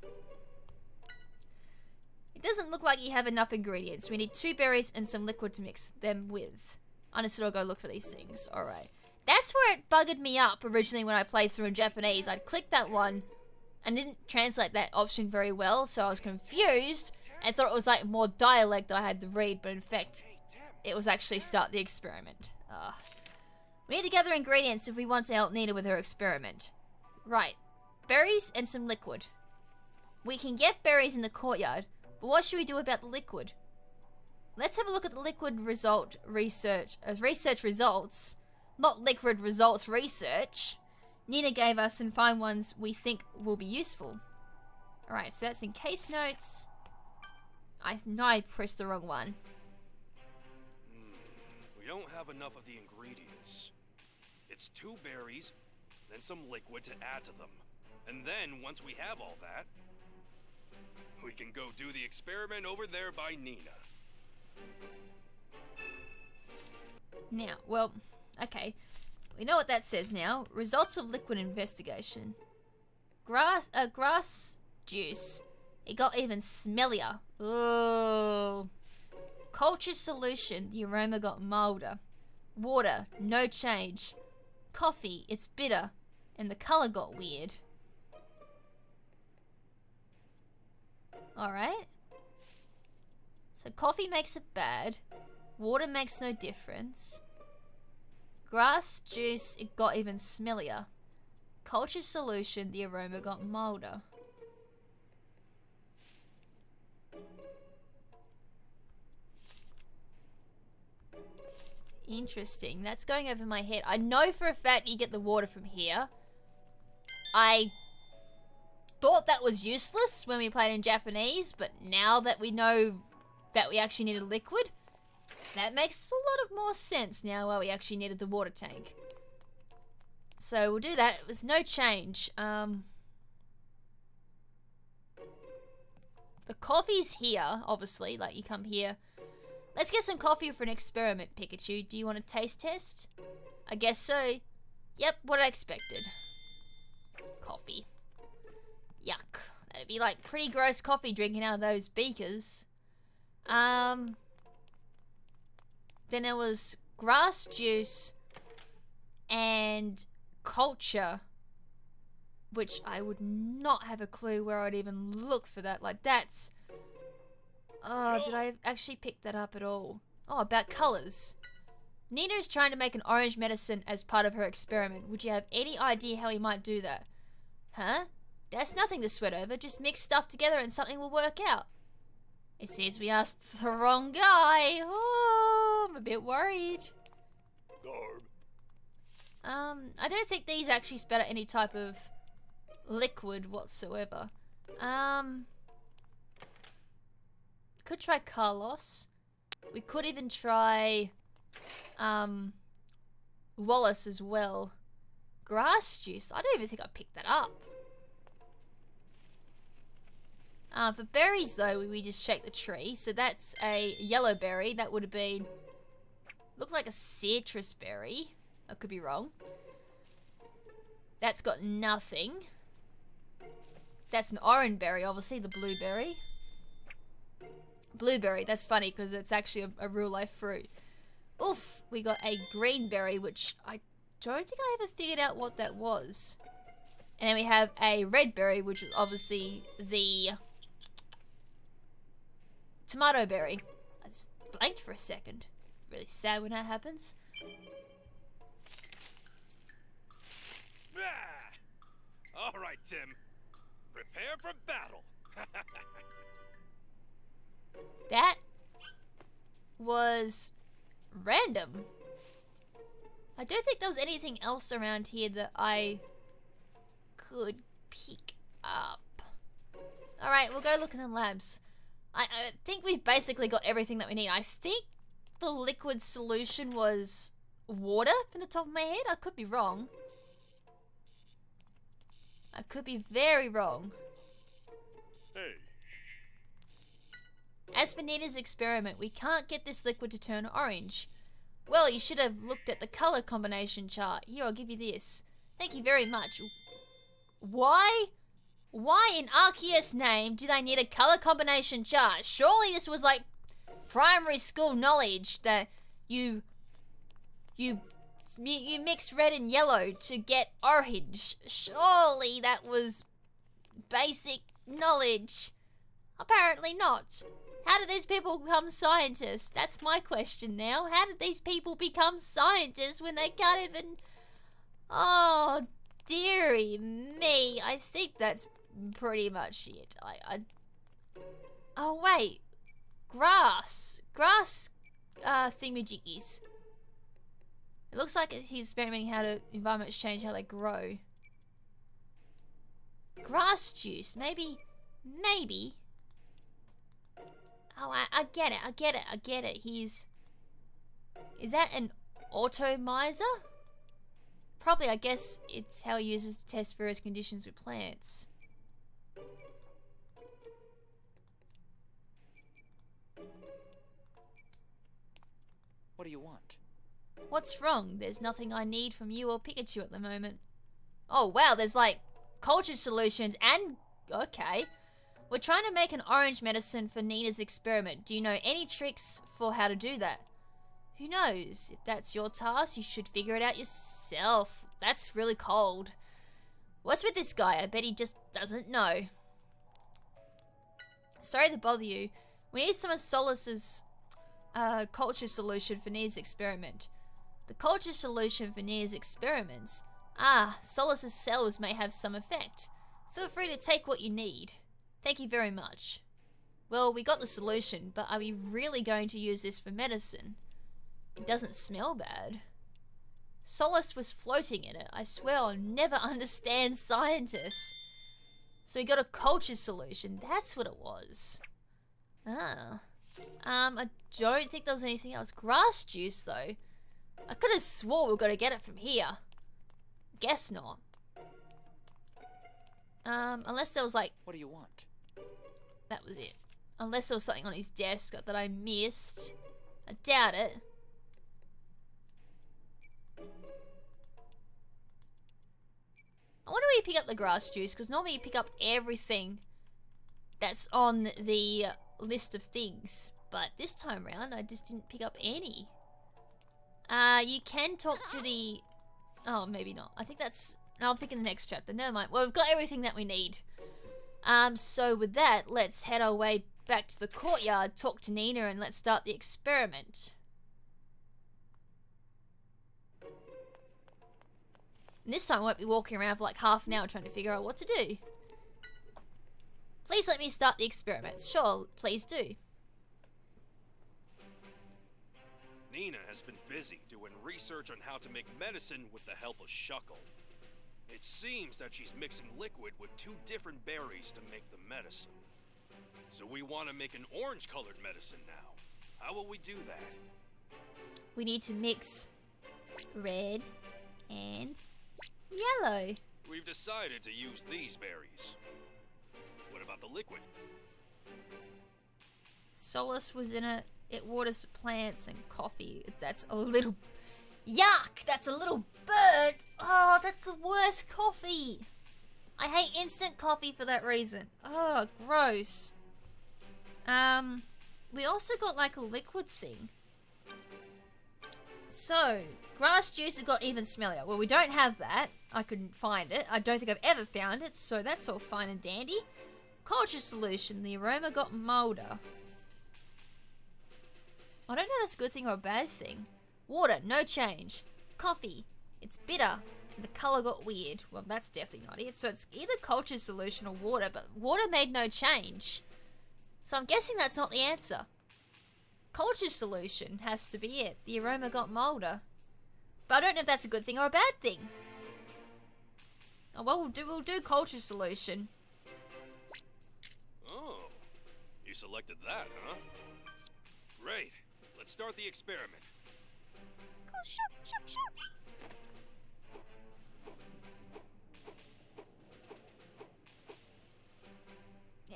doesn't look like you have enough ingredients. We need 2 berries and some liquid to mix them with. Honestly, I'll go look for these things. Alright. That's where it buggered me up originally when I played through in Japanese. I'd clicked that one and didn't translate that option very well, so I was confused and thought it was like more dialect that I had to read, but in fact, it was actually start the experiment. We need to gather ingredients if we want to help Nina with her experiment. Right. Berries and some liquid. We can get berries in the courtyard, but what should we do about the liquid? Let's have a look at the liquid research results. Not liquid results research. Nina gave us and find ones we think will be useful. Alright, so that's in case notes. I know I pressed the wrong one. We don't have enough of the ingredients. It's 2 berries, then some liquid to add to them. And then, once we have all that, we can go do the experiment over there by Nina. Now, well, okay. We know what that says now. Results of liquid investigation. Grass juice. It got even smellier. Oh. Culture solution. The aroma got milder. Water. No change. Coffee. It's bitter. And the color got weird. Alright. So coffee makes it bad. Water makes no difference. Grass juice, it got even smellier. Culture solution, the aroma got milder. Interesting. That's going over my head. I know for a fact you get the water from here. I thought that was useless when we played in Japanese, but now that we know that we actually needed liquid, that makes a lot of more sense now why we actually needed the water tank. So we'll do that. It was no change. The coffee's here, obviously. Like, you come here. Let's get some coffee for an experiment, Pikachu. Do you want a taste test? I guess so. Yep, what I expected. Coffee. Yuck. That'd be like pretty gross coffee drinking out of those beakers. Then there was grass juice and culture, which I would not have a clue where I'd even look for that. Like, that's... Oh, did I actually pick that up at all? Oh, about colors. Nina is trying to make an orange medicine as part of her experiment. Would you have any idea how he might do that? Huh? That's nothing to sweat over. Just mix stuff together and something will work out. It seems we asked the wrong guy. Oh, I'm a bit worried. I don't think these actually spout out any type of liquid whatsoever. Could try Carlos. We could even try Wallace as well. Grass juice. I don't even think I picked that up. For berries though, we just shake the tree. So that's a yellow berry. That would have been... Looked like a citrus berry. I could be wrong. That's got nothing. That's an orange berry, obviously, the blueberry. Blueberry, that's funny because it's actually a real life fruit. Oof, we got a green berry, which I don't think I ever figured out what that was. And then we have a red berry, which is obviously the tomato berry. I just blanked for a second. Really sad when that happens. All right, Tim. Prepare for battle. That was random. I don't think there was anything else around here that I could pick up. Alright, we'll go look in the labs. I think we've basically got everything that we need. I think the liquid solution was water from the top of my head. I could be wrong. I could be very wrong. Hey. As for Nina's experiment, we can't get this liquid to turn orange. Well, you should have looked at the color combination chart. Here, I'll give you this. Thank you very much. Why Why in Arceus' name do they need a color combination chart? Surely this was like primary school knowledge that you mix red and yellow to get orange. Surely that was basic knowledge. Apparently not. How did these people become scientists? That's my question now. How did these people become scientists when they can't even... Oh, dearie me. I think that's pretty much it. Oh, wait. Grass thingamajiggies. It looks like he's experimenting how to environments change how they grow. Grass juice, maybe. Oh, I get it. Is that an automizer? Probably, I guess it's how he uses to test various conditions with plants. What do you want? What's wrong? There's nothing I need from you or Pikachu at the moment. Oh wow, there's like culture solutions and... Okay. We're trying to make an orange medicine for Nina's experiment. Do you know any tricks for how to do that? Who knows? If that's your task, you should figure it out yourself. That's really cold. What's with this guy? I bet he just doesn't know. Sorry to bother you. We need some of Solus's culture solution for Nina's experiment. The culture solution for Nina's experiments? Ah, Solus's cells may have some effect. Feel free to take what you need. Thank you very much. Well, we got the solution, but are we really going to use this for medicine? It doesn't smell bad. Solus was floating in it. I swear I'll never understand scientists. So we got a culture solution. That's what it was. Ah. I don't think there was anything else. Grass juice, though. I could have swore we were going to get it from here. Guess not. Unless there was like... What do you want? That was it. Unless there was something on his desk that I missed. I doubt it. I wonder where you pick up the grass juice, because normally you pick up everything that's on the list of things. But this time around, I just didn't pick up any. You can talk to the... Oh, maybe not. I think that's... No, I'm thinking the next chapter. Never mind. Well, we've got everything that we need. So with that, let's head our way back to the courtyard, talk to Nina, and let's start the experiment. And this time I won't be walking around for like half an hour trying to figure out what to do. Please let me start the experiment. Sure, please do. Nina has been busy doing research on how to make medicine with the help of Shuckle. It seems that she's mixing liquid with 2 different berries to make the medicine. So we want to make an orange-colored medicine now. How will we do that? We need to mix red and yellow. We've decided to use these berries. What about the liquid? Solus was in it. It waters plants and coffee. That's a little... Yuck! That's a little bird! Oh, that's the worst coffee! I hate instant coffee for that reason. Oh, gross. We also got like a liquid thing. So, grass juice has got even smellier. Well, we don't have that. I couldn't find it. I don't think I've ever found it, so that's all fine and dandy. Culture solution. The aroma got milder. I don't know if that's a good thing or a bad thing. Water, no change. Coffee, it's bitter. The colour got weird. Well, that's definitely not it. So it's either culture solution or water, but water made no change. So I'm guessing that's not the answer. Culture solution has to be it. The aroma got milder. But I don't know if that's a good thing or a bad thing. Oh, well, we'll do culture solution. Oh, you selected that, huh? Great. Let's start the experiment.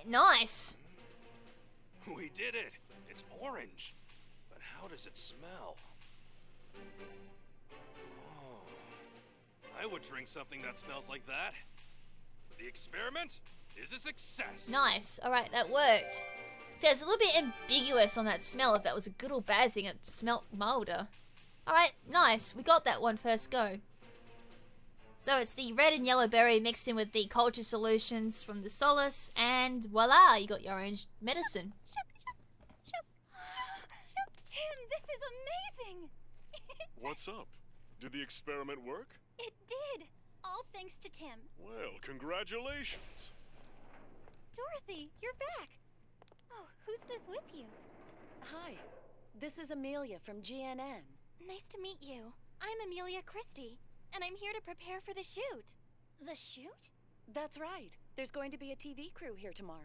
Nice. We did it. It's orange. But how does it smell? Oh, I would drink something that smells like that. The experiment is a success. Nice. Alright, that worked. So it's a little bit ambiguous on that smell, if that was a good or bad thing. It smelled milder. Alright, nice. We got that one first go. So it's the red and yellow berry mixed in with the culture solutions from the Solace, and voila, you got your orange medicine. Tim, this is amazing! What's up? Did the experiment work? It did! All thanks to Tim. Well, congratulations. Dorothy, you're back! Oh, who's this with you? Hi, this is Amelia from GNN. Nice to meet you. I'm Amelia Christie, and I'm here to prepare for the shoot. The shoot? That's right. There's going to be a TV crew here tomorrow.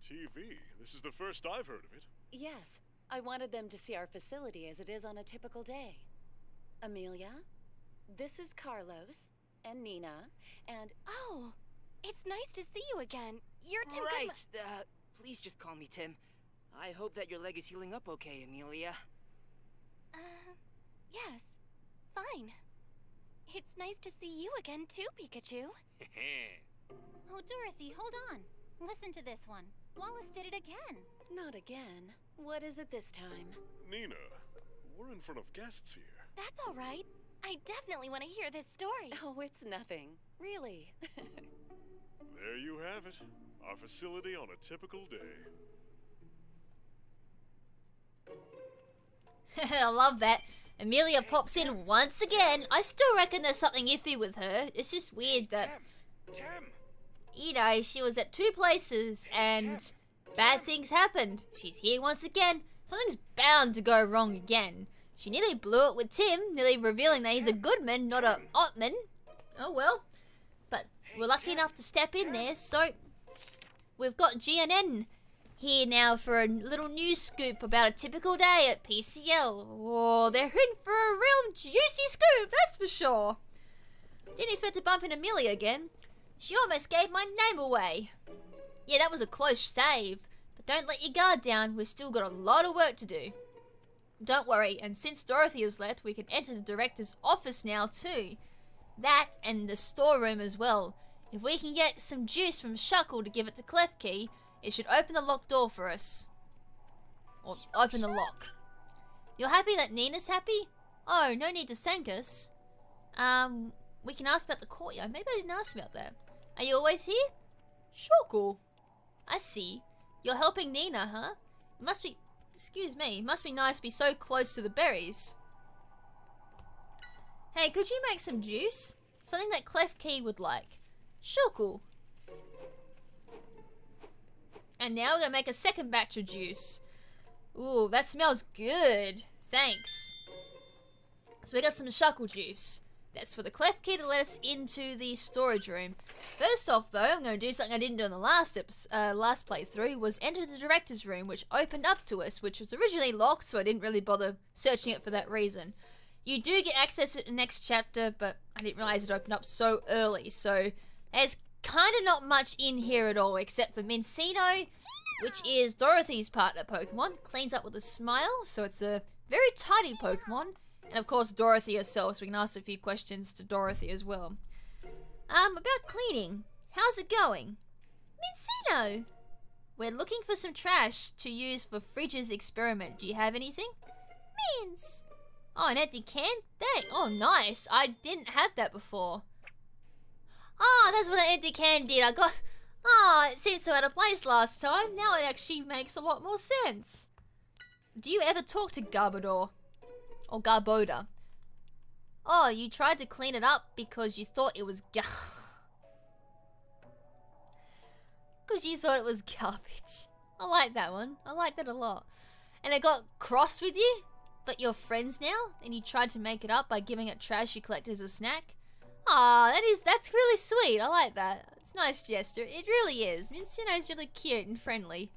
TV? This is the first I've heard of it. Yes, I wanted them to see our facility as it is on a typical day. Amelia, this is Carlos and Nina and... Oh, it's nice to see you again. You're Tim. Right. Please just call me Tim. I hope that your leg is healing up okay, Amelia. Yes. Fine. It's nice to see you again too, Pikachu. Oh, Dorothy, hold on. Listen to this one. Wallace did it again. Not again. What is it this time? Nina, we're in front of guests here. That's all right. I definitely want to hear this story. Oh, it's nothing. Really. There you have it. Our facility on a typical day. I love that. Amelia pops in once again. I still reckon there's something iffy with her. It's just weird that, Tim. you know, she was at two places and bad things happened. She's here once again. Something's bound to go wrong again. She nearly blew it with Tim, nearly revealing that he's a goodman, not a Ottman. Oh well. But we're lucky enough to step in there, so we've got GNN here now for a little news scoop about a typical day at PCL. Oh, they're in for a real juicy scoop, that's for sure. Didn't expect to bump into Amelia again. She almost gave my name away. Yeah, that was a close save. But don't let your guard down, we've still got a lot of work to do. Don't worry, and since Dorothy has left, we can enter the director's office now too. That and the storeroom as well. If we can get some juice from Shuckle to give it to Klefki, it should open the locked door for us. Or open the lock. You're happy that Nina's happy? Oh, no need to thank us. We can ask about the courtyard. Maybe I didn't ask about that. Are you always here? Shuckle. I see. You're helping Nina, huh? It must be... Excuse me. It must be nice to be so close to the berries. Hey, could you make some juice? Something that Klefki would like. Shuckle. And now we're gonna make a second batch of juice. Ooh, that smells good. Thanks. So we got some Shuckle juice. That's for the Klefki to let us into the storage room. First off though, I'm gonna do something I didn't do in the last playthrough, was enter the director's room, which opened up to us, which was originally locked, so I didn't really bother searching it for that reason. You do get access to the next chapter, but I didn't realize it opened up so early, so there's kind of not much in here at all, except for Mincino, which is Dorothy's partner Pokemon. Cleans up with a smile, so it's a very tidy Pokemon. And of course Dorothy herself, so we can ask a few questions to Dorothy as well. About cleaning. How's it going? Mincino! We're looking for some trash to use for Fridge's experiment. Do you have anything? Mince! Oh, an empty can? Dang, oh nice. I didn't have that before. Oh, that's what an empty can did. I got... Oh, it seemed so out of place last time. Now it actually makes a lot more sense. Do you ever talk to Garbodor? Or Garboda? Oh, you tried to clean it up because you thought it was because you thought it was garbage. I like that one. I like that a lot. And it got cross with you? But you're friends now? And you tried to make it up by giving it trash you collected as a snack? Aw, that's really sweet. I like that. It's a nice gesture. It really is. Mincino's really cute and friendly.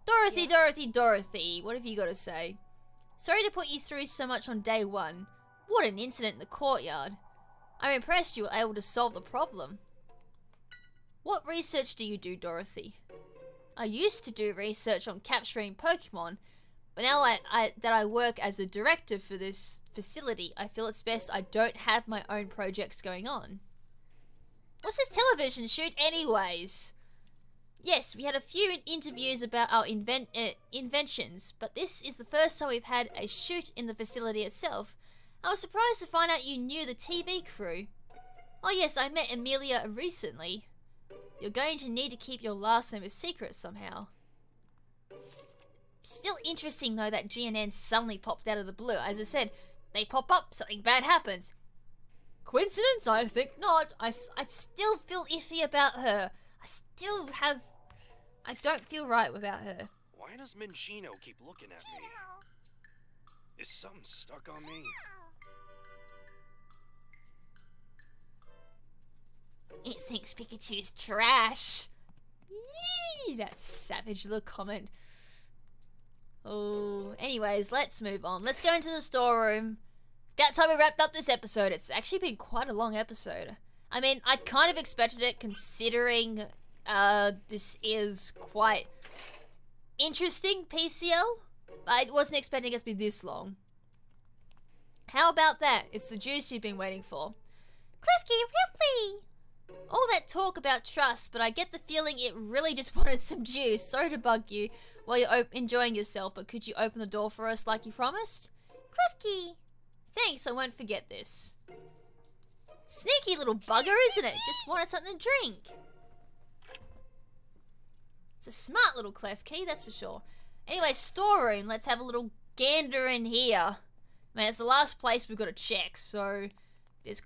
Dorothy, yes. Dorothy. What have you got to say? Sorry to put you through so much on day one. What an incident in the courtyard. I'm impressed you were able to solve the problem. What research do you do, Dorothy? I used to do research on capturing Pokemon, but now that I work as a director for this facility, I feel it's best I don't have my own projects going on. What's this television shoot anyways? Yes, we had a few interviews about our inventions, but this is the first time we've had a shoot in the facility itself. I was surprised to find out you knew the TV crew. Oh yes, I met Amelia recently. You're going to need to keep your last name a secret somehow. Still interesting though that GNN suddenly popped out of the blue. As I said, they pop up, something bad happens. Coincidence? I think not. I still feel iffy about her. I don't feel right about her. Why does Minchino keep looking at me? Is something stuck on me? It thinks Pikachu's trash. Yee, that savage little comment. Oh, anyways, let's move on. Let's go into the storeroom. It's about time we wrapped up this episode. It's actually been quite a long episode. I mean, I kind of expected it considering this is quite interesting PCL. I wasn't expecting it to be this long. How about that? It's the juice you've been waiting for. Cliffy! All that talk about trust, but I get the feeling it really just wanted some juice. Sorry to bug you while you're enjoying yourself, but could you open the door for us like you promised? Cliffy! Thanks, I won't forget this. Sneaky little bugger, isn't it? Just wanted something to drink. It's a smart little Klefki, that's for sure. Anyway, storeroom. Let's have a little gander in here. Man, it's the last place we've got to check, so there's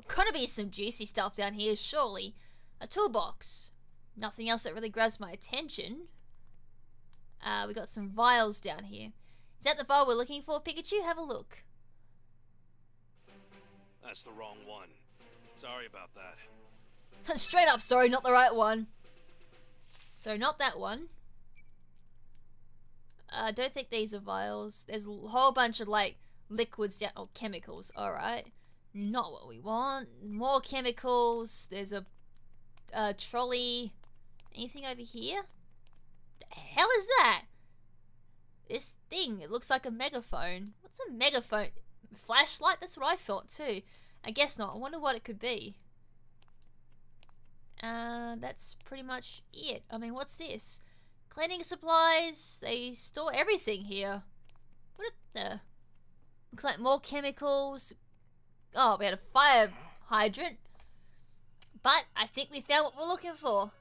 gotta be some juicy stuff down here, surely. A toolbox. Nothing else that really grabs my attention. We got some vials down here. Is that the vial we're looking for, Pikachu? Have a look. That's the wrong one. Sorry about that. Straight up sorry, not the right one. So not that one. I don't think these are vials. There's a whole bunch of like liquids down, or chemicals. Alright. Not what we want. More chemicals. There's a trolley. Anything over here? The hell is that? This thing, it looks like a megaphone. What's a megaphone? Flashlight? That's what I thought too. I guess not. I wonder what it could be. That's pretty much it. I mean, what's this? Cleaning supplies. They store everything here. What the? Looks like more chemicals. Oh, we had a fire hydrant. But I think we found what we're looking for.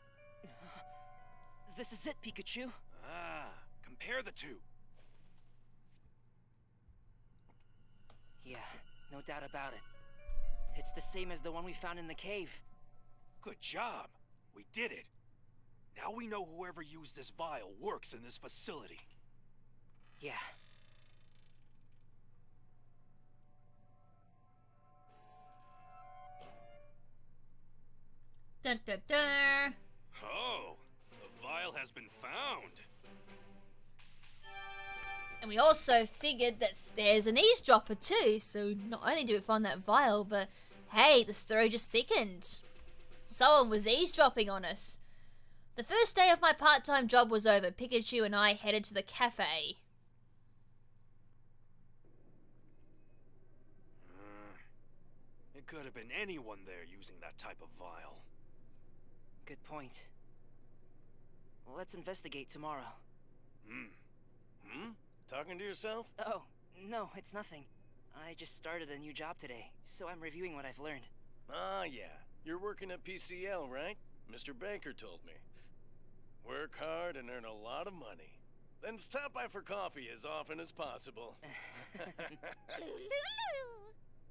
This is it, Pikachu. Ah, compare the two. Yeah, no doubt about it. It's the same as the one we found in the cave. Good job. We did it. Now we know whoever used this vial works in this facility. Yeah. Dun dun dun. Oh, the vial has been found. And we also figured that there's an eavesdropper too, so not only do we find that vial, but hey, the story just thickened. Someone was eavesdropping on us. The first day of my part-time job was over. Pikachu and I headed to the cafe. It could have been anyone there using that type of vial. Good point. Let's investigate tomorrow. Talking to yourself? Oh, no, it's nothing. I just started a new job today, so I'm reviewing what I've learned. Ah, yeah. You're working at PCL, right? Mr. Baker told me. Work hard and earn a lot of money. Then stop by for coffee as often as possible.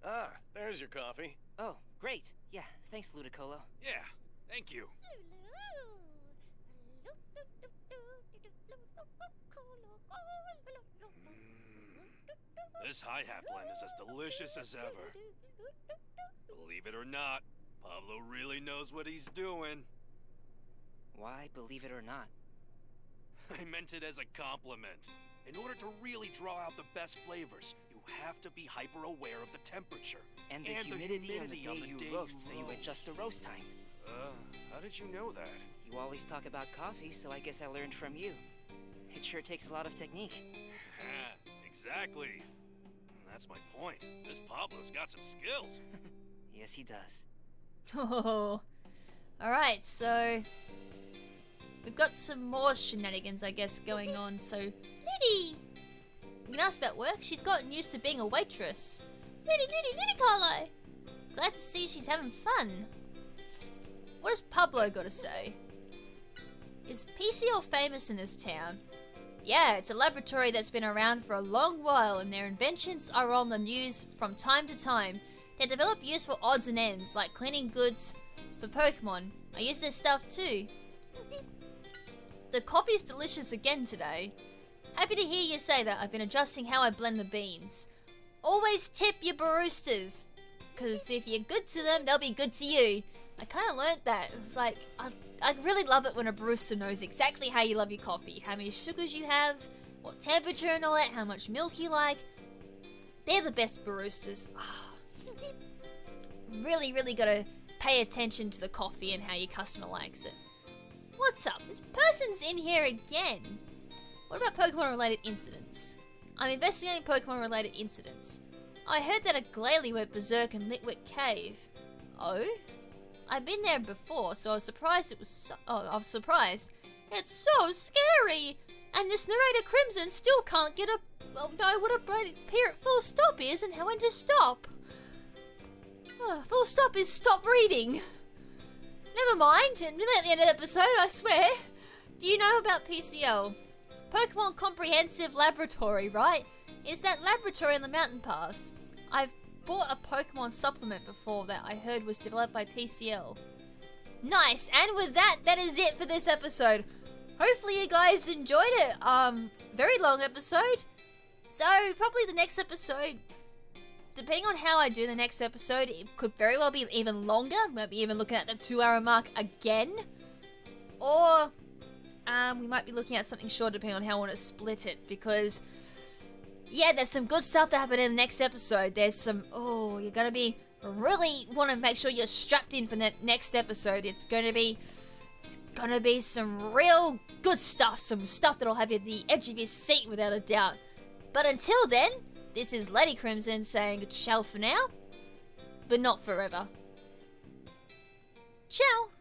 Ah, there's your coffee. Oh, great. Yeah, thanks, Ludicolo. Yeah, thank you. This hi-hat blend is as delicious as ever. Believe it or not, Pablo really knows what he's doing. Why, believe it or not? I meant it as a compliment. In order to really draw out the best flavors, you have to be hyper-aware of the temperature. And the humidity on the day you roast, so you adjust to roast time. How did you know that? You always talk about coffee, so I guess I learned from you. It sure takes a lot of technique. Exactly. That's my point. This Pablo's got some skills. Yes, he does. Oh. Alright, so we've got some more shenanigans, I guess, going on. So, Liddy! You can ask about work. She's gotten used to being a waitress. Liddy, Carlo! Glad to see she's having fun. What does Pablo got to say? Is PCL famous in this town? Yeah, it's a laboratory that's been around for a long while and their inventions are on the news from time to time. They develop useful odds and ends, like cleaning goods for Pokemon. I use this stuff too. The coffee's delicious again today. Happy to hear you say that. I've been adjusting how I blend the beans. Always tip your baristas, because if you're good to them, they'll be good to you. I kind of learnt that. It was like, I really love it when a barista knows exactly how you love your coffee. How many sugars you have, what temperature and all that, how much milk you like. They're the best baristas. Really gotta pay attention to the coffee and how your customer likes it. What's up? This person's in here again. What about Pokemon-related incidents? I'm investigating Pokemon-related incidents. I heard that a Glalie went berserk in Litwick Cave. Oh? I've been there before, so I was surprised it was so... Oh, I was surprised. It's so scary! And this narrator KrimZen still can't get a... Well, no, what a period full stop is and when to stop. Full stop is stop reading. Never mind, and at the end of the episode, I swear. Do you know about PCL? Pokemon Comprehensive Laboratory, right? It's that laboratory in the Mountain Pass. I've bought a Pokemon supplement before that I heard was developed by PCL. Nice, and with that, that is it for this episode. Hopefully you guys enjoyed it. Very long episode. So, probably the next episode, depending on how I do the next episode, it could very well be even longer. Maybe even looking at the 2-hour mark again. Or, we might be looking at something short depending on how I want to split it. Because, yeah, there's some good stuff that happened in the next episode. There's some, you're going to be, really want to make sure you're strapped in for the next episode. It's going to be some real good stuff. Some stuff that'll have you at the edge of your seat without a doubt. But until then, this is Lady KrimZen saying ciao for now, but not forever. Ciao!